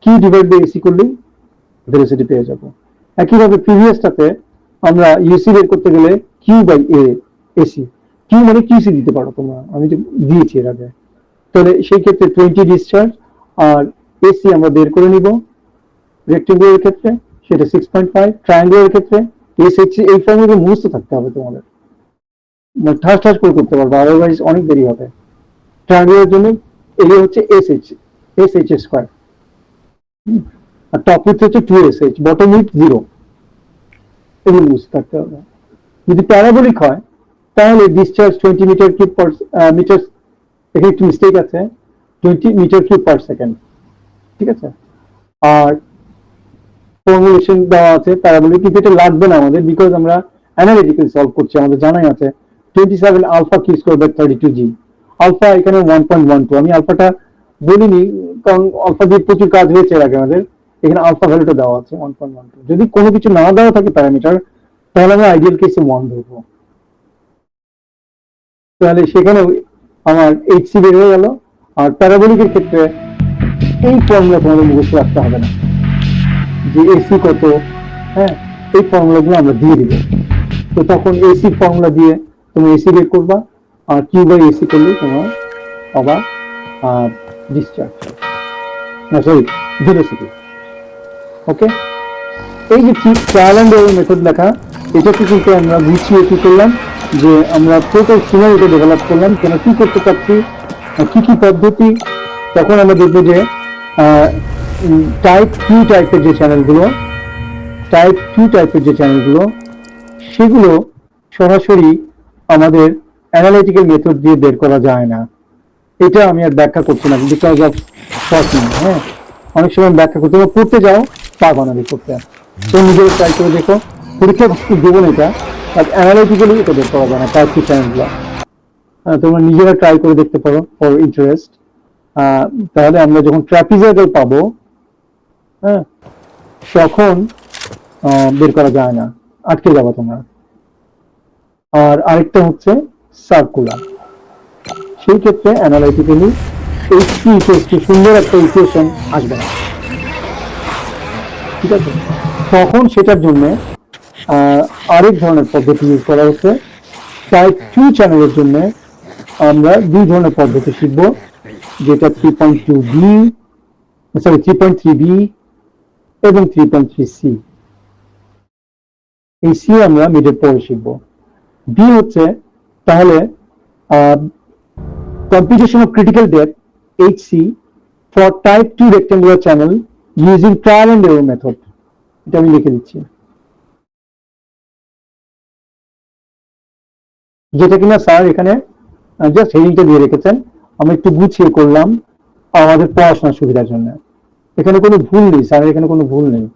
কি ডিভাইড বাই এসি করলেই ভেলোসিটি পেয়ে যাব। একইভাবে প্রিভিয়াসটাতে আমরা ইউসি বের করতে গেলে Q by A AC, Q মানে কিউসি দিতে পারো তোমরা, আমি তো দিয়েছি এর আগে। তাহলে সেই ক্ষেত্রে 20 ডিসচার্জ আর এসি আমরা বের করে নিব। রেক্টেঙ্গুলার ক্ষেত্রে সেটা 6.5, ট্রায়াঙ্গুলার ক্ষেত্রে এস এইচ, এই ফর্মুলা মুখস্থ থাকতে হবে তোমাদের, ঠাস ঠাস করে করতে পারবে, আদারওয়াইজ অনেক দেরি হবে। ট্রায়াঙ্গুলার জন্য এরিয়া হচ্ছে এস এইচ স্কোয়ার, আর টপ উইথ হচ্ছে 2sh, বটম উইথ 0, এগুলো বুঝতে থাকতে হবে। যদি প্যারাবোলিক হয়, তাহলে discharge 20 metre cube per metre, এখানে একটু মিস্টেক আছে, 20 মিটার কিউব পার সেকেন্ড। ঠিক আছে, আর ফর্মুলেশন দেওয়া আছে প্যারাবোলিক, কিন্তু এটা লাগবে না আমাদের, বিকজ আমরা অ্যানালিটিক্যাল সলভ করছি, আমাদের জানাই আছে 27 alpha Q square by 32g। আলফা এখানে 1.12, আমি আলফাটা বলিনি কারণ আলফা দিয়ে প্রচুর কাজ হয়েছে এর আগে আমাদের, এখানে আলফা ভ্যালুটা দেওয়া আছে 1.12। যদি কোনো কিছু না দেওয়া থাকে প্যারামিটার, তাহলে আমরা আইডিয়াল কেসে 1 ধরবো, তাহলে সেখানে আমার এইচসি বের হয়ে গেল। আর প্যারাবোলিকের ক্ষেত্রে এই ফর্মুলা তোমাদের মুখস্থ রাখতে হবে না, যে এসি কত, হ্যাঁ, এই ফর্মুলাগুলো আমরা দিয়ে দিব। তো তখন এসি ফর্মুলা দিয়ে তুমি এসি বের করবা, আর কিউ বাই এসি করলে তোমার পাবা ডিসচার্জ, না সরি ভেলোসিটি। ওকে, এই যে ট্রায়াল এন্ড এরর মেথড লেখা, এটাকে কিন্তু আমরা গুছিয়ে কি করলাম, যে আমরা টোটাল সিনারিটা ডেভেলপ করলাম, কেন কি করতে চাচ্ছি, কি কি পদ্ধতি। তখন আমরা দেখবো যে টাইপ 2 টাইপের যে চ্যানেলগুলো, সেগুলো সরাসরি আমাদের অ্যানালিটিক্যাল মেথড দিয়ে বের করা যায় না। এটা আমি আর ব্যাখ্যা করছি না, বিকজ অফ শর্টিং। হ্যাঁ, অনেক সময় ব্যাখ্যা করতে পড়তে যাও, পারবা না করতে, তো নিজেরা ট্রাই করে দেখো। পরীক্ষা দেবো না এটা, বাট অ্যানালিটিক্যালি এটা বের করা যায় না টাইপ 2 চ্যানেলগুলো। তোমরা নিজেরা ট্রাই করে দেখতে পারো ফর ইন্টারেস্ট। তাহলে আমরা যখন ট্র্যাপিজয়েডাল পাবো, হ্যাঁ, তখন বের করা যায় না, আটকে যাবো তোমরা। আর আরেকটা হচ্ছে সার্কুলার, সেই ক্ষেত্রে অ্যানালাইটিক্যালি এইচসি ইকুয়ালস টু সুন্দর একটা ইকুয়েশন আসবে না। ঠিক আছে, তখন সেটার জন্য আরেক ধরনের পদ্ধতি ইউজ করা হচ্ছে। টাইপ 2 চ্যানেলের জন্য আমরা 2 ধরনের পদ্ধতি শিখব, যেটা 3.2b, সরি 3.3b এবং 3.3c। এই সি আমরা মিডের পরে শিখব। বি হচ্ছে তাহলে computation of critical depth HC for type 2 rectangular channel using trial and error method, এটা আমি লিখে দিচ্ছি, যেটা কিনা স্যার এখানে জাস্ট হেডিংটা দিয়ে রেখেছেন, আমরা একটু গুছিয়ে করলাম আমাদের পড়াশোনার সুবিধার জন্য। এখানে কোনো ভুল নেই স্যার, এখানে কোনো ভুল নেই,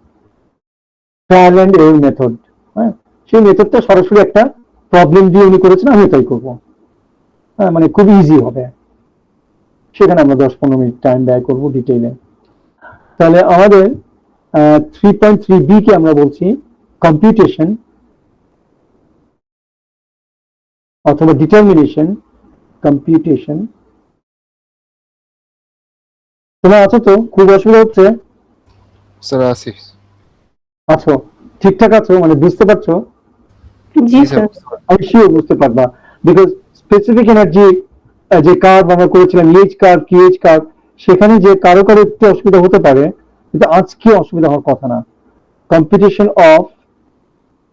ট্রায়াল এন্ড এরর মেথড। হ্যাঁ, সেই মেথডটা সরাসরি একটা প্রবলেম দিয়ে উনি করেছেন, আমি তাই করবো। হ্যাঁ, মানে খুব ইজি হবে, সেখানে আমরা 10-15 মিনিট টাইম ব্যয় করবো ডিটেইলে। তাহলে আমাদের 3.3b কে আমরা বলছি কম্পিউটেশন অথবা ডিটারমিনেশন, কম্পিউটেশন তোমার আছো তো? খুব অসুবিধা হচ্ছে? স্যার আসি। আছো, ঠিকঠাক আছো, মানে বুঝতে পারছো? জি জি স্যার, স্যার। বুঝতে পারছি। আমি শিওর বুঝতে পারবা, বিকজ স্পেসিফিক এনার্জি যে কার্ভ আমরা করেছিলাম, এইচ কার্ভ, কিউএইচ কার্ভ, সেখানে যে কারো কারো একটু অসুবিধা হতে পারে, কিন্তু আজকে অসুবিধা হওয়ার কথা না। কম্পিটিশন অফ,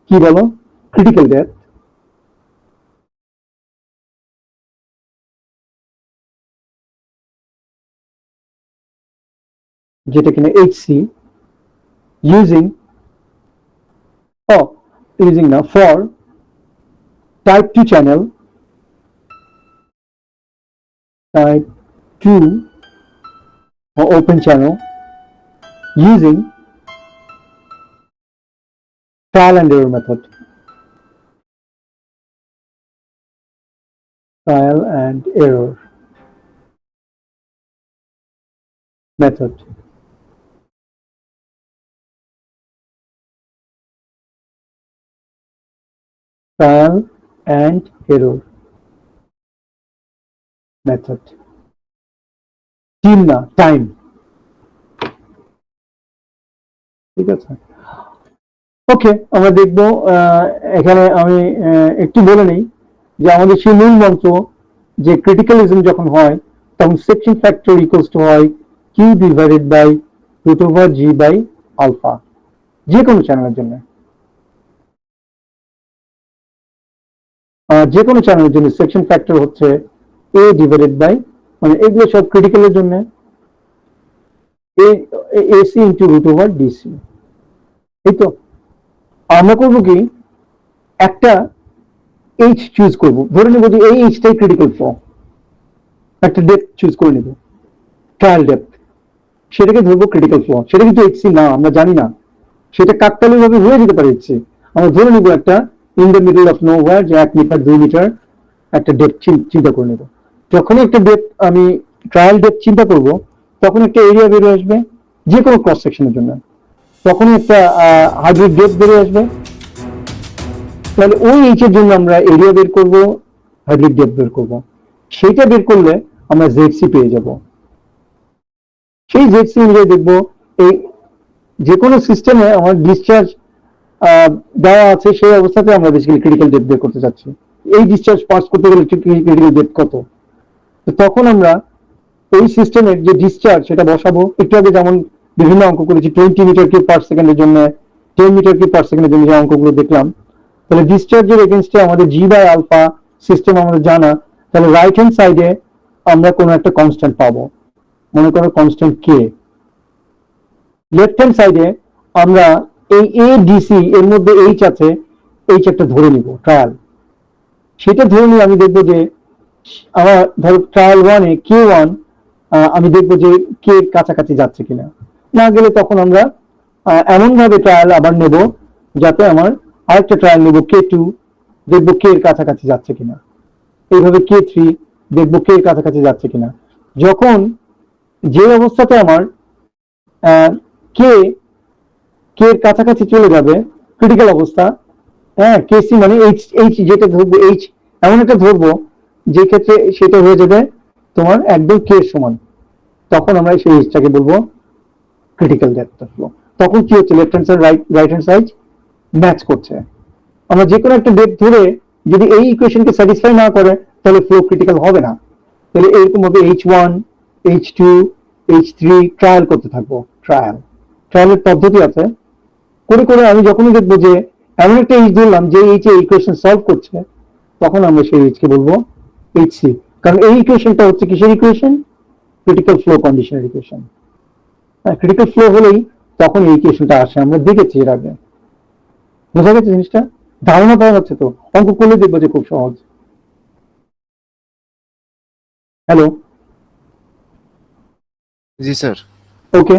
কি বলো, ক্রিটিক্যাল ডেপথ, যেটা কিনা এইচসি, ইউজিং, ইউজিং না, for type 2 channel, type 2 open channel using trial and error method. Trial and error method. Trial and error method. Team না, time. ঠিক আছে, ওকে, আমরা দেখবো। এখানে আমি একটু বলে নিই যে আমাদের সেই মূল মন্ত্র, যে ক্রিটিক্যালিজম যখন হয় তখন সেকশন ফ্যাক্টর ইকুয়ালস টু হয় Q divided by root over G by alpha, যে কোনো চ্যানেলের জন্য। যে কোনো চ্যানেলের জন্য সেকশন ফ্যাক্টর হচ্ছে এ ডিভাইডেড বাই, মানে এগুলো সব ক্রিটিক্যালের জন্য AC into root over DC. এই তো আমরা করবো কি, একটা এইচ চুজ করবো, ধরে নেবো যে এই এইচটাই ক্রিটিক্যাল ফ্লো, একটা ডেপথ চুজ করে নেবো, ট্রায়াল ডেপথ, সেটাকে ধরবো ক্রিটিক্যাল ফ্লো। সেটা কিন্তু এইচসি না, আমরা জানি না, সেটা কাকতালীয় ভাবে হয়ে যেতে পারে এইচসি। আমরা ধরে নেবো একটা in the middle of no wire, যে 1 মিটার 2 মিটার একটা ডেপথ চিন্তা করে নেবো। যখনই একটা ডেপথ আমি ট্রায়াল ডেপথ চিন্তা করব, তখন একটা এরিয়া বেরিয়ে আসবে যে কোনো ক্রস সেকশনের জন্য, তখনই একটা হাইব্রিড ডেপথ বেরিয়ে আসবে। তাহলে ওই এইচ এর জন্য আমরা এরিয়া বের করব, হাইব্রিড ডেপথ বের করব, সেইটা বের করলে আমরা জেডসি পেয়ে যাব। সেই জেডসি অনুযায়ী দেখবো এই যে কোনো সিস্টেমে আমার ডিসচার্জ দেওয়া আছে, সেই অবস্থাতে আমরা বেসিক্যালি ক্রিটিক্যাল ডেপথ বের করতে চাচ্ছি। এই ডিসচার্জ পাস করতে গেলে ক্রিটিক্যাল ডেপথ কত, তো তখন আমরা এই সিস্টেমের যে ডিসচার্জ সেটা বসাবো। একটু আগে যেমন বিভিন্ন অঙ্ক করেছি, 20 মিটার কিউব পার সেকেন্ডের জন্য, 10 মিটার কিউব পার সেকেন্ডের জন্য যে অঙ্কগুলো দেখলাম, তাহলে ডিসচার্জের এগেনস্টে আমাদের জি বাই আলফা সিস্টেম আমাদের জানা, তাহলে রাইট হ্যান্ড সাইডে আমরা কোনো একটা কনস্ট্যান্ট পাবো, মনে করো কনস্ট্যান্ট কে। লেফট হ্যান্ড সাইডে আমরা এই এ ডিসি এর মধ্যে এইচ আছে, এইচ একটা ধরে নিব ট্রায়াল, সেটা ধরে নিয়ে আমি দেখবো যে আমার ধরো ট্রায়াল ওয়ানে কে ওয়ান, আমি দেখবো যে কে কাছাকাছি যাচ্ছে কিনা, না গেলে তখন আমরা এমন ভাবে ট্রায়াল আবার নেব যাতে আমার আরেকটা ট্রায়াল নেব কে টু, দেখবো কে এর কাছাকাছি যাচ্ছে কিনা, এইভাবে কে থ্রি, দেখবো কে এর কাছাকাছি যাচ্ছে কিনা। যখন যে অবস্থাতে আমার কে কে এর কাছাকাছি চলে যাবে, ক্রিটিক্যাল অবস্থা, হ্যাঁ, কেসি মানে এইচ, এইচ যেটা ধরবো, এইচ এমন একটা ধরবো যে ক্ষেত্রে সেটা হয়ে যাবে তোমার একদম কে এর সমান, তখন আমরা সেই এইচটাকে বলবো ক্রিটিক্যাল ডেপথ অফ ফ্লো। তখন কি হচ্ছে, left hand side right hand side match করছে। আমরা যে কোনো একটা ডেপথ ধরে যদি এই ইকুয়েশনকে স্যাটিসফাই না করে, তাহলে ফ্লো ক্রিটিক্যাল হবে না। তাহলে এরকম ভাবে H1, H2, H3 ট্রায়াল করতে থাকবো। ট্রায়ালের পদ্ধতি আছে, করে করে আমি যখনই দেখবো যে এমন একটা এইচ ধরলাম যে এইচে ইকুয়েশন সলভ করছে, তখন আমরা সেই এইচকে বলবো এইচসি। কারণ এই ইকুয়েশনটা হচ্ছে কিসের ইকুয়েশন, ক্রিটিক্যাল ফ্লো কন্ডিশনের ইকুয়েশন। ক্রিটিক্যাল ফ্লো হলেই তখন এই ইকুয়েশনটা আসে, আমরা দেখেছি এর আগে। বোঝা গেছে জিনিসটা, ধারণা পাওয়া যাচ্ছে তো? অঙ্ক করলে দেখবো যে খুব সহজ। হ্যালো, জি স্যার। ওকে,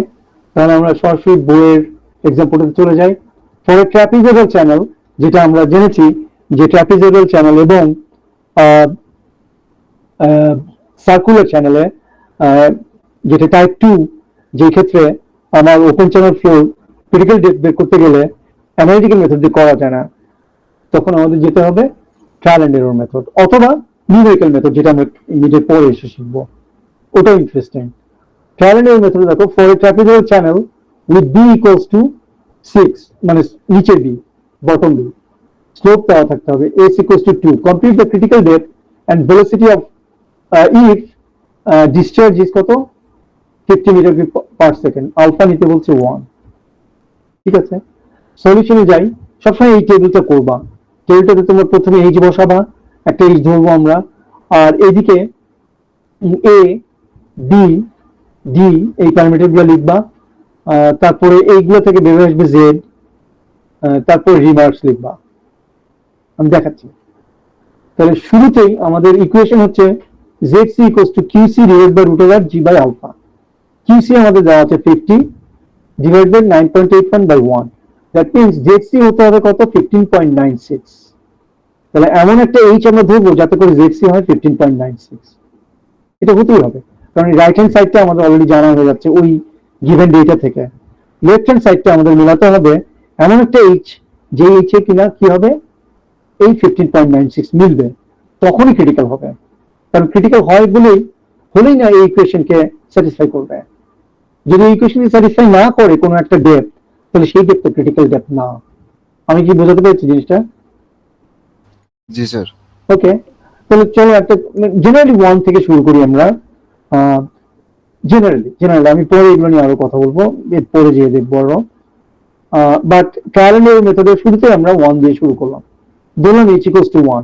তাহলে আমরা সরাসরি বইয়ের এক্সাম্পলটাতে চলে যাই। ফর ট্র্যাপিজয়েডাল চ্যানেল, যেটা আমরা জেনেছি যে ট্র্যাপিজয়েডাল চ্যানেল এবং সার্কুলার চ্যানেলে, যেটা টাইপ 2, যে ক্ষেত্রে আমার open channel flow critical depth বের করতে গেলে অ্যানালিটিক্যাল মেথড দিয়ে করা যায় না, তখন আমাদের যেতে হবে ট্রায়াল এন্ড এরর মেথড অথবা নিউমেরিক্যাল মেথড, যেটা আমরা ইমিডিয়েট পরে এসে শিখবো, ওটাও ইন্টারেস্টিং। ট্রায়াল এন্ড এরর মেথডে দেখো for a trapezoidal channel with B equals to 6 মানে নিচের বি বটম বি স্লোপ দেওয়া থাকতে হবে s equals to 2 complete the critical depth and velocity of if discharge is কত 50 মিটার পার সেকেন্ড আলফা নিতে বলছে 1 ঠিক আছে সলিউশনে যাই সবসময় এই টেবিলটা করবা টেবিলটাতে তোমরা প্রথমে এইচ বসাবা একটা এইচ ধরবো আমরা আর এইদিকে এ বি ডি এই প্যারামিটার গুলো লিখবা তারপরে এইগুলো থেকে বের আসবে জেড তারপর রিমার্কস লিখবা আমি দেখাচ্ছি তাহলে শুরুতেই আমাদের ইকুয়েশন হচ্ছে ZC equals to QC divided by root over G by alpha. QC আমাদের দেওয়া আছে 50 divided by 9.81 by 1. That means ZC হতে হবে কত 15.96. তাহলে এমন একটা H আমরা ধরবো যাতে করে ZC হয় 15.96. এটা হতেই হবে কারণ রাইট হ্যান্ড সাইডটা আমাদের অলরেডি জানা হয়ে যাচ্ছে ওই গিভেন ডেটা থেকে লেফট হ্যান্ড সাইডটা আমাদের মেলাতে হবে এমন একটা H যে H এ কিনা কি হবে এই 15.96 মিলবে তখনই ক্রিটিক্যাল হবে কারণ ক্রিটিক্যাল হয় হলেই না এই ইকুয়েশনকে স্যাটিসফাই করবে যদি এই ইকুয়েশনকে স্যাটিসফাই না করে কোনো একটা ডেপথ তাহলে সেই ডেপথ ক্রিটিক্যাল ডেপথ না আমি কি বোঝাতে পেরেছি জিনিসটা জি স্যার ওকে তাহলে চলো একটা জেনারেলি 1 থেকে শুরু করি আমরা জেনারেলি আমি পরে এগুলো নিয়ে আরো কথা বলবো পরে যেয়ে দেখবো আরো বাট ট্রায়াল এন্ড এরর মেথডের শুরুতে আমরা 1 দিয়ে শুরু করলাম ধরলাম h equals to 1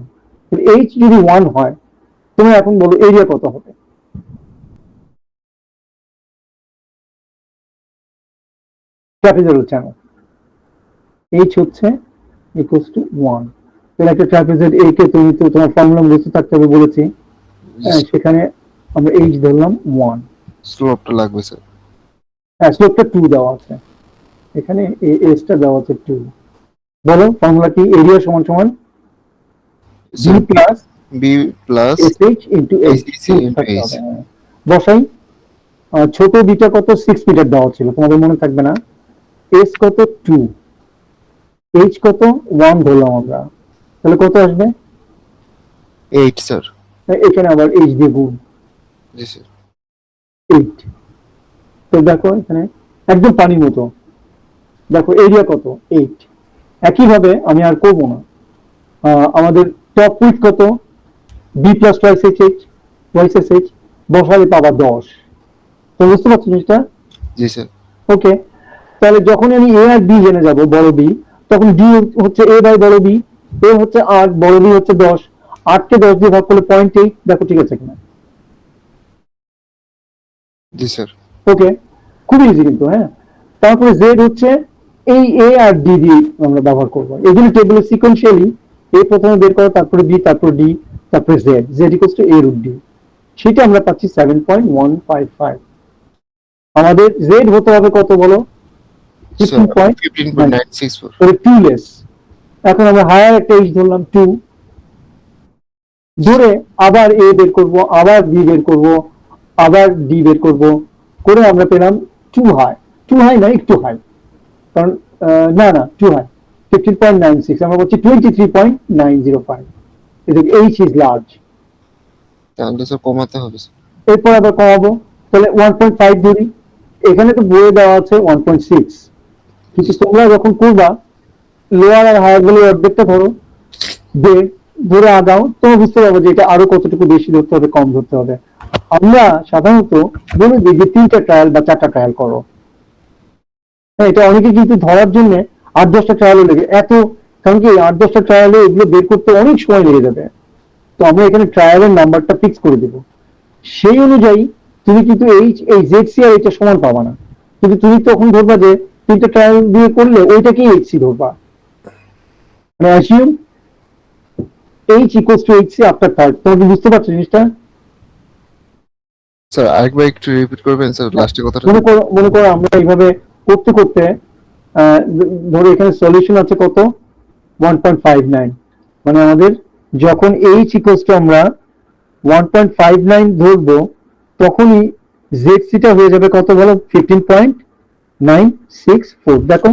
h যদি 1 হয় তোমরা এখন বলো এরিয়া কত হবে ট্রাপিজয়েডাল চ্যানেল h হচ্ছে equals to 1 তাহলে একটা ট্রাপিজয়েড a কে তুমি তো তোমার ফর্মুলা মুখস্থ থাকতে হবে বলেছি সেখানে আমরা h ধরলাম 1 স্লোপটা লাগবে স্যার হ্যাঁ স্লোপটা 2 দেওয়া আছে এখানে s টা দেওয়া আছে 2 বলো ফর্মুলা কি এরিয়া সমান সমান b plus b plus sh into h into h বসাই ছোট বিটা কত 6 মিটার দেওয়া ছিল তোমাদের মনে থাকবে না s কত 2 h কত 1 ধরলাম আমরা তাহলে কত আসবে 8 স্যার এখানে আবার h দিয়ে গুণ জি স্যার 8 তো দেখো এখানে একদম পানির মতো দেখো এরিয়া কত 8 একইভাবে আমি আর করব না আমাদের টপ উইথ কত b প্লাস twice h বসালে পাবা 10 তো বুঝতে পারছো জিনিসটা জি স্যার ওকে তাহলে যখন আমি a আর b জেনে যাব বড় b তখন d হচ্ছে a বাই বড় b a হচ্ছে 8 বড় b হচ্ছে 10 8 কে 10 দিয়ে ভাগ করলে 0.8 দেখো ঠিক আছে কিনা জি স্যার ওকে খুব ইজি কিন্তু হ্যাঁ তারপরে z হচ্ছে এই a আর d দিয়ে আমরা ব্যবহার করব এগুলো টেবিলে সিকোয়েন্সিয়ালি a প্রথমে বের করো তারপরে b তারপর d তারপরে z equals to a root d সেটা আমরা পাচ্ছি 7.155 আমাদের z হতে হবে কত বলো 15.964 তাহলে 2 লেস এখন আমরা হায়ার একটা h ধরলাম 2 ধরে আবার a বের করব আবার b বের করব আবার d বের করব করে আমরা পেলাম 2 হাই না একটু হাই কারণ না 2 হাই 15.96 আমরা বলছি 23.905 এদিকে h ইজ লার্জ তাহলে স্যার কমাতে হবে স্যার এরপর আবার কমাবো তাহলে 1.5 ধরি এখানে তো বইয়ে দেওয়া আছে 1.6 কিন্তু তোমরা যখন করবা লোয়ার আর হায়ার গুলো অর্ধেকটা ধরো ধরে আগাও তোমরা বুঝতে পারবে যে এটা আরো কতটুকু বেশি ধরতে হবে কম ধরতে হবে আমরা সাধারণত বলে দিই যে 3টা ট্রায়াল বা 4টা ট্রায়াল করো হ্যাঁ এটা অনেকে কিন্তু ধরার জন্য 8-10টা ট্রায়ালও লেগে কারণ কি 8-10টা ট্রায়ালে এগুলো বের করতে অনেক সময় লেগে যাবে তো আমরা এখানে ট্রায়ালের নাম্বারটা ফিক্স করে দেব সেই অনুযায়ী তুমি কিন্তু এই ZC আর এটা সমান পাবা না কিন্তু তুমি তখন ধরবা যে 3টা ট্রায়াল দিয়ে করলে ওইটাকেই HC ধরবা মানে assume H equals to HC after third তোমরা বুঝতে পারছো জিনিসটা স্যার আরেকবার একটু রিপিট করবেন স্যার লাস্টের কথাটা মনে করো আমরা এইভাবে করতে করতে ধরো এখানে সলিউশন আছে কত 1.59 মানে আমাদের যখন h equals to আমরা 1.59 ধরবো তখনই ZC টা হয়ে যাবে কত বলো 15.964 দেখো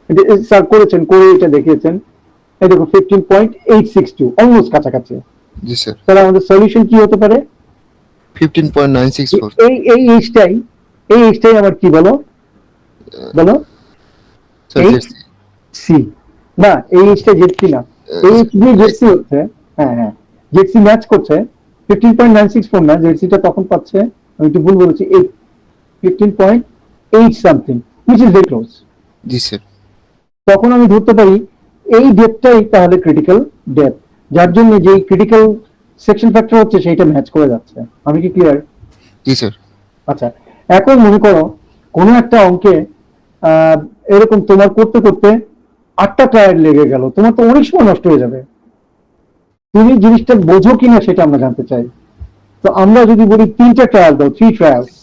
এটা স্যার করেছেন করে এটা দেখিয়েছেন এই দেখো 15.862 অলমোস্ট কাছাকাছি জি স্যার তাহলে আমাদের সলিউশন কি হতে পারে 15.964 এই এইচটাই আমার কি বলো বলো স্যার এইচ সি না, এই এইচটা জেডসি না, এই এইচ দিয়ে জেডসি হচ্ছে। হ্যাঁ হ্যাঁ, জেডসি ম্যাচ করছে 15.964 না, জেডসিটা তখন পাচ্ছে, আমি একটু ভুল বলেছি, 15.8 something, which is very close। G sir. তখন আমি ধরতে পারি এই ডেপটাই তাহলে ক্রিটিক্যাল ডেপ, যার জন্য যে ক্রিটিক্যাল সেকশন ফ্যাক্টর হচ্ছে সেইটা ম্যাচ করে যাচ্ছে। আমি কি ক্লিয়ার? জি স্যার। আচ্ছা, এখন মনে করো কোনো একটা অঙ্কে এরকম তোমার করতে করতে 8টা ট্রায়াল লেগে গেল, তোমার তো অনেক সময় নষ্ট হয়ে যাবে। তুমি জিনিসটা বোঝো কিনা সেটা আমরা জানতে চাই। তো আমরা যদি বলি 3টা ট্রায়াল দাও, 3 ট্রায়ালস,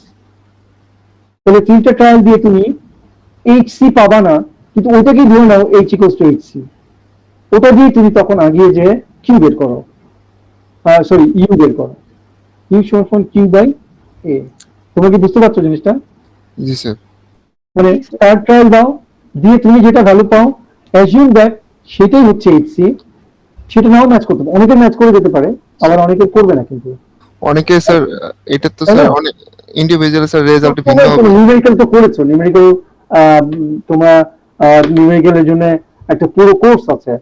তাহলে 3টা ট্রায়াল দিয়ে তুমি এইচসি পাবা না, কিন্তু ওটাকেই ধরে নাও এইচ ইকুয়ালস টু এইচসি, ওটা দিয়ে তুমি তখন আগিয়ে যে কিউ বের করো, সরি ইউ বের করো, ইউ সমান কিউ বাই এ। তোমরা কি বুঝতে পারছো জিনিসটা? জি স্যার। মানে থার্ড ট্রায়াল দাও, দিয়ে তুমি যেটা ভ্যালু পাও, অ্যাজিউম দ্যাট সেটাই হচ্ছে এইচসি, সেটা নাও ম্যাচ করতে পারে, অনেকে ম্যাচ করে যেতে পারে, আবার অনেকে করবে না। কিন্তু অনেকে স্যার এটা তো স্যার অনেক ইন্ডিভিজুয়াল স্যার রেজাল্ট ভিন্ন হবে। নিউমেরিক্যাল তো করেছো, নিউমেরিক্যাল তোমরা নিউমেরিক্যালের জন্য একটা পুরো কোর্স আছে,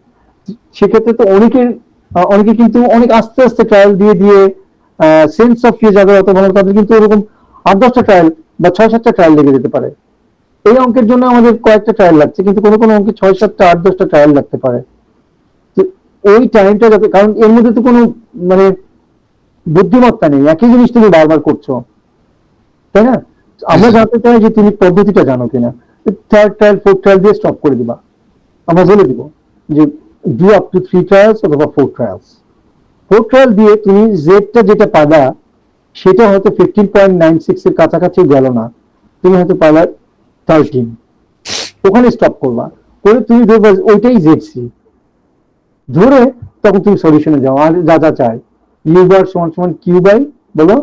সেক্ষেত্রে তো অনেকে কিন্তু অনেক আস্তে আস্তে ট্রায়াল দিয়ে দিয়ে সেন্স অফ কি যাবে অত ভালো, তাদের কিন্তু এরকম 8-10টা ট্রায়াল বা 6-7টা ট্রায়াল লেগে যেতে পারে। এই অঙ্কের জন্য আমাদের কয়েকটা ট্রায়াল লাগছে, কিন্তু কোনো কোনো অঙ্কে 6-7টা 8-10টা ট্রায়াল লাগতে পারে। তো ওই টাইমটা যাতে, কারণ এর মধ্যে তো কোনো মানে বুদ্ধিমত্তা নেই, একই জিনিস তুমি বারবার করছো, তাই না? আমরা জানতে চাই যে তুমি পদ্ধতিটা জানো কিনা। থার্ড ট্রায়াল ফোর্থ ট্রায়াল দিয়ে স্টপ করে দিবা, আমরা বলে দিব যে ডু আপ টু 3 ট্রায়ালস অথবা 4 ট্রায়ালস। 4 ট্রায়াল দিয়ে তুমি জেডটা যেটা পাবা সেটা হয়তো 15.96 এর কাছাকাছি গেল না, তুমি হয়তো পাবা 13, ওখানে স্টপ করবা, করে তুমি ধরবা ওইটাই জেডসি, ধরে তখন তুমি সলিউশনে যাও। আর যা যা চাই ইউ বার সমান সমান কিউ বাই বলো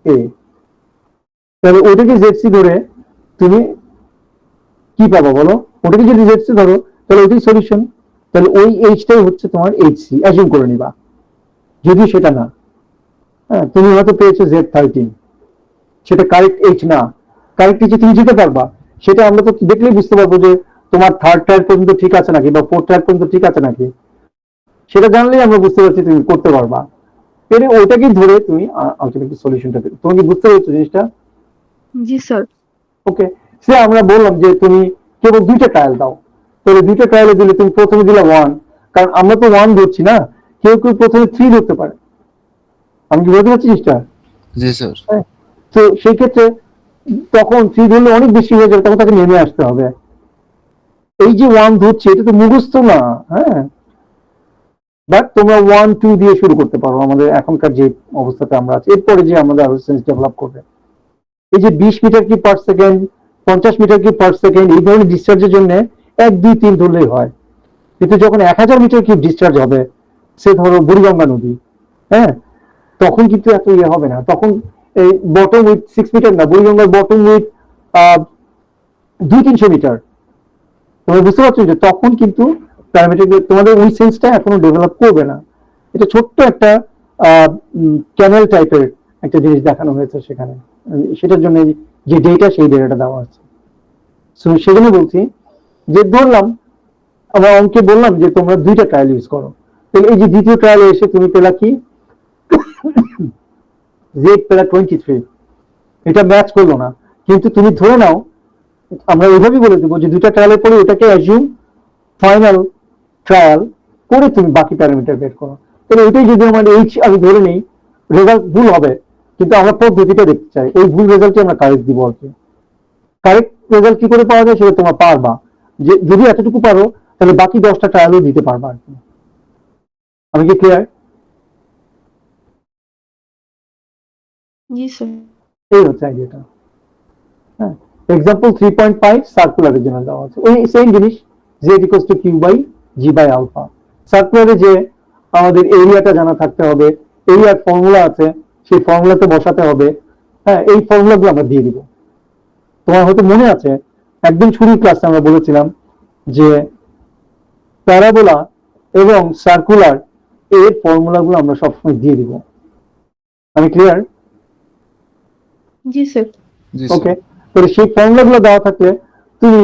এ, তাহলে ওটাকে জেডসি ধরে তুমি কি পাবা বলো? ওটাকে যদি জেডসি ধরো তাহলে ওইটাই সলিউশন, তাহলে ওই এইচটাই হচ্ছে তোমার এইচসি, অ্যাজিউম করে নিবা, যদিও সেটা না। হ্যাঁ, তুমি হয়তো পেয়েছো Z13, সেটা কারেক্ট এইচ না, কারেক্ট এইচে তুমি যেতে পারবা, সেটা আমরা তো দেখলেই বুঝতে পারবো যে তোমার থার্ড ট্রায়াল পর্যন্ত ঠিক আছে নাকি বা ফোর্থ ট্রায়াল পর্যন্ত ঠিক আছে নাকি, সেটা জানলেই আমরা বুঝতে পারছি তুমি করতে পারবা। এর ওটাকে ধরে তুমি আলটিমেটলি সলিউশনটা পেতে, তুমি কি বুঝতে পারছো জিনিসটা? জি স্যার। ওকে, সে আমরা বললাম যে তুমি কেবল 2টা ট্রায়াল দাও, তাহলে 2টা ট্রায়ালে দিলে তুমি প্রথমে দিলা 1, কারণ আমরা তো 1 ধরছি না, কেউ কেউ প্রথমে 3 ধরতে পারে। আমি কি বলতে পারছি জিনিসটা? জি স্যার। তো সেই ক্ষেত্রে তখন 3 ধরলে অনেক বেশি হয়ে যাবে, তখন তাকে নেমে আসতে হবে। এই যে 1 ধরছে এটা তো মুখস্থ না, হ্যাঁ, বাট তোমরা 1-2 দিয়ে শুরু করতে পারো আমাদের এখনকার যে অবস্থাতে আমরা আছি, এরপরে যে আমাদের আরো সেন্স ডেভেলপ করবে। এই যে 20 মিটার কি পার সেকেন্ড, 50 মিটার কি পার সেকেন্ড, এই ধরনের ডিসচার্জের জন্য 1, 2, 3 ধরলেই হয়। কিন্তু যখন 1000 মিটার কি ডিসচার্জ হবে, সে ধরো বুড়িগঙ্গা নদী, হ্যাঁ, তখন কিন্তু এত ইয়ে হবে না, তখন এই বটম উইথ 6 মিটার না, বুড়িগঙ্গার বটম উইথ 200-300 মিটার। তোমরা বুঝতে পারছো যে তখন কিন্তু প্যারামিটার তোমাদের ওই সেন্সটা এখনো ডেভেলপ করবে না। এটা ছোট্ট একটা ক্যানেল টাইপের একটা জিনিস দেখানো হয়েছে সেখানে, সেটার জন্য যে ডেটা সেই ডেটাটা দেওয়া আছে। সো সেজন্য বলছি যে ধরলাম আমরা অঙ্কে বললাম যে তোমরা 2টা ট্রায়াল ইউজ করো, তাহলে এই যে দ্বিতীয় ট্রায়ালে এসে তুমি পেলা কি জেড পেলা 23, এটা ম্যাচ করলো না, কিন্তু তুমি ধরে নাও, আমরা ওইভাবেই বলে দেবো যে 2টা ট্রায়ালের পরে ওটাকে অ্যাজিউম ফাইনাল ট্রায়াল করে তুমি বাকি প্যারামিটার বের করো। তাহলে ওইটাই যদি আমার এইচ আমি ধরে নেই, রেজাল্ট ভুল হবে, কিন্তু আমরা পদ্ধতিটা দেখতে চাই, ওই ভুল রেজাল্টে আমরা কারেক্ট দিব আর কি। কারেক্ট রেজাল্ট কি করে পাওয়া যায় সেটা তোমরা পারবা, যে যদি এতটুকু পারো তাহলে বাকি 10টা ট্রায়ালও দিতে পারবা আর কি। আমি কি ক্লিয়ার? জি স্যার। এই হচ্ছে আইডিয়াটা। হ্যাঁ, এক্সাম্পল 3.5 সার্কুলারের জন্য দেওয়া আছে, ওই সেম জিনিস, z equals to Q by G by alpha. সার্কুলারে যে আমাদের এরিয়াটা জানা থাকতে হবে, এরিয়ার ফর্মুলা আছে, সেই ফর্মুলাতে বসাতে হবে। হ্যাঁ, এই ফর্মুলাগুলো আমরা দিয়ে দিব। তোমার হয়তো মনে আছে একদম শুরুর ক্লাসে আমরা বলেছিলাম যে প্যারাবোলা এবং সার্কুলার এর ফর্মুলাগুলো আমরা সবসময় দিয়ে দিব। আমি ক্লিয়ার? জি স্যার। জি স্যার। ওকে, তাহলে সেই ফর্মুলাগুলো দেওয়া থাকলে তুমি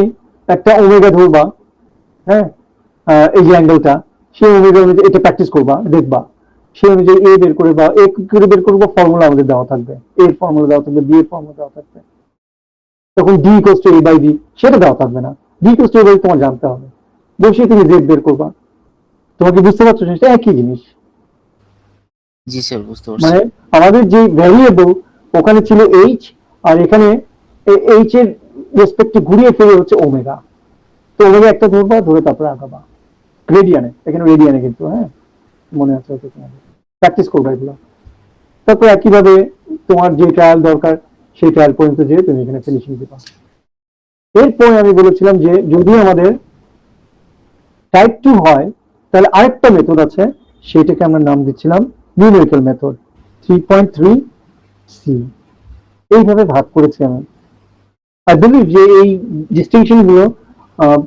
একটা ওমেগা ধরবা, হ্যাঁ, এই যে অ্যাঙ্গেলটা, সেই ওমেগা অনুযায়ী এটা প্র্যাকটিস করবা, দেখবা সেই অনুযায়ী এ বের করে বা এ করে বের করবো, ফর্মুলা আমাদের দেওয়া থাকবে, এর ফর্মুলা দেওয়া থাকবে, বি এর ফর্মুলা দেওয়া থাকবে, তখন D equals to A by B সেটা দেওয়া থাকবে না, D equals to A by তোমার জানতে হবে, বসে তুমি জেড বের করবা। তোমাকে বুঝতে পারছো জিনিসটা একই জিনিস। জি স্যার, বুঝতে পারছি। মানে আমাদের যে ভ্যারিয়েবল ওখানে ছিল এইচ, আর এখানে এইচ এর রেসপেক্টে ঘুরিয়ে ফিরে হচ্ছে ওমেগা। তো ওমেগা একটা ধরবা, ধরে তারপরে আগাবা রেডিয়ানে, এখানে রেডিয়ানে কিন্তু, হ্যাঁ মনে আছে হয়তো তোমাদের, প্র্যাকটিস করবা এগুলো। তারপর একইভাবে তোমার যে ট্রায়াল দরকার সেই ট্রায়াল পর্যন্ত যেয়ে তুমি এখানে ফিনিশিং দিবা। এরপরে আমি বলেছিলাম যে যদি আমাদের টাইপ 2 হয় তাহলে আরেকটা মেথড আছে, সেটাকে আমরা নাম দিচ্ছিলাম নিউমেরিক্যাল মেথড 3.3 সি। এইভাবে ভাগ করেছি আমি। আই বিলিভ যে এই ডিস্টিংশন গুলো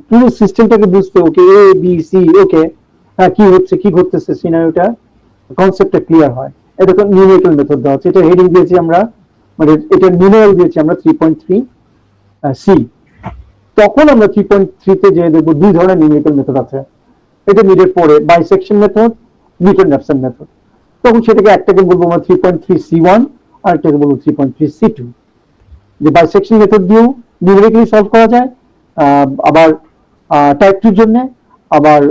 পুরো সিস্টেমটাকে বুঝতে, ওকে এ বি সি, ওকে কি হচ্ছে কি ঘটতেছে সিনারিওটা, কনসেপ্টটা ক্লিয়ার হয়। এটা তো নিউমেরিক্যাল মেথড দেওয়া আছে, এটা হেডিং দিয়েছি আমরা, মানে এটা নিউমেরাল দিয়েছি আমরা 3.3 সি। তখন আমরা 3.3 তে যে দেখবো দুই ধরনের নিউমেরিক্যাল মেথড আছে, এটা মিডের পরে bisection method, Newton Raphson method. তখন সেটাকে একটাকে বলবো আমরা 3.3 সি1, আর একটাকে বলবো 3.3 সি2। যে বাইসেকশন মেথড দিয়েও নিউমেরিক্যালি সলভ করা যায়, আবার টাইপ 2 জন্য, আবার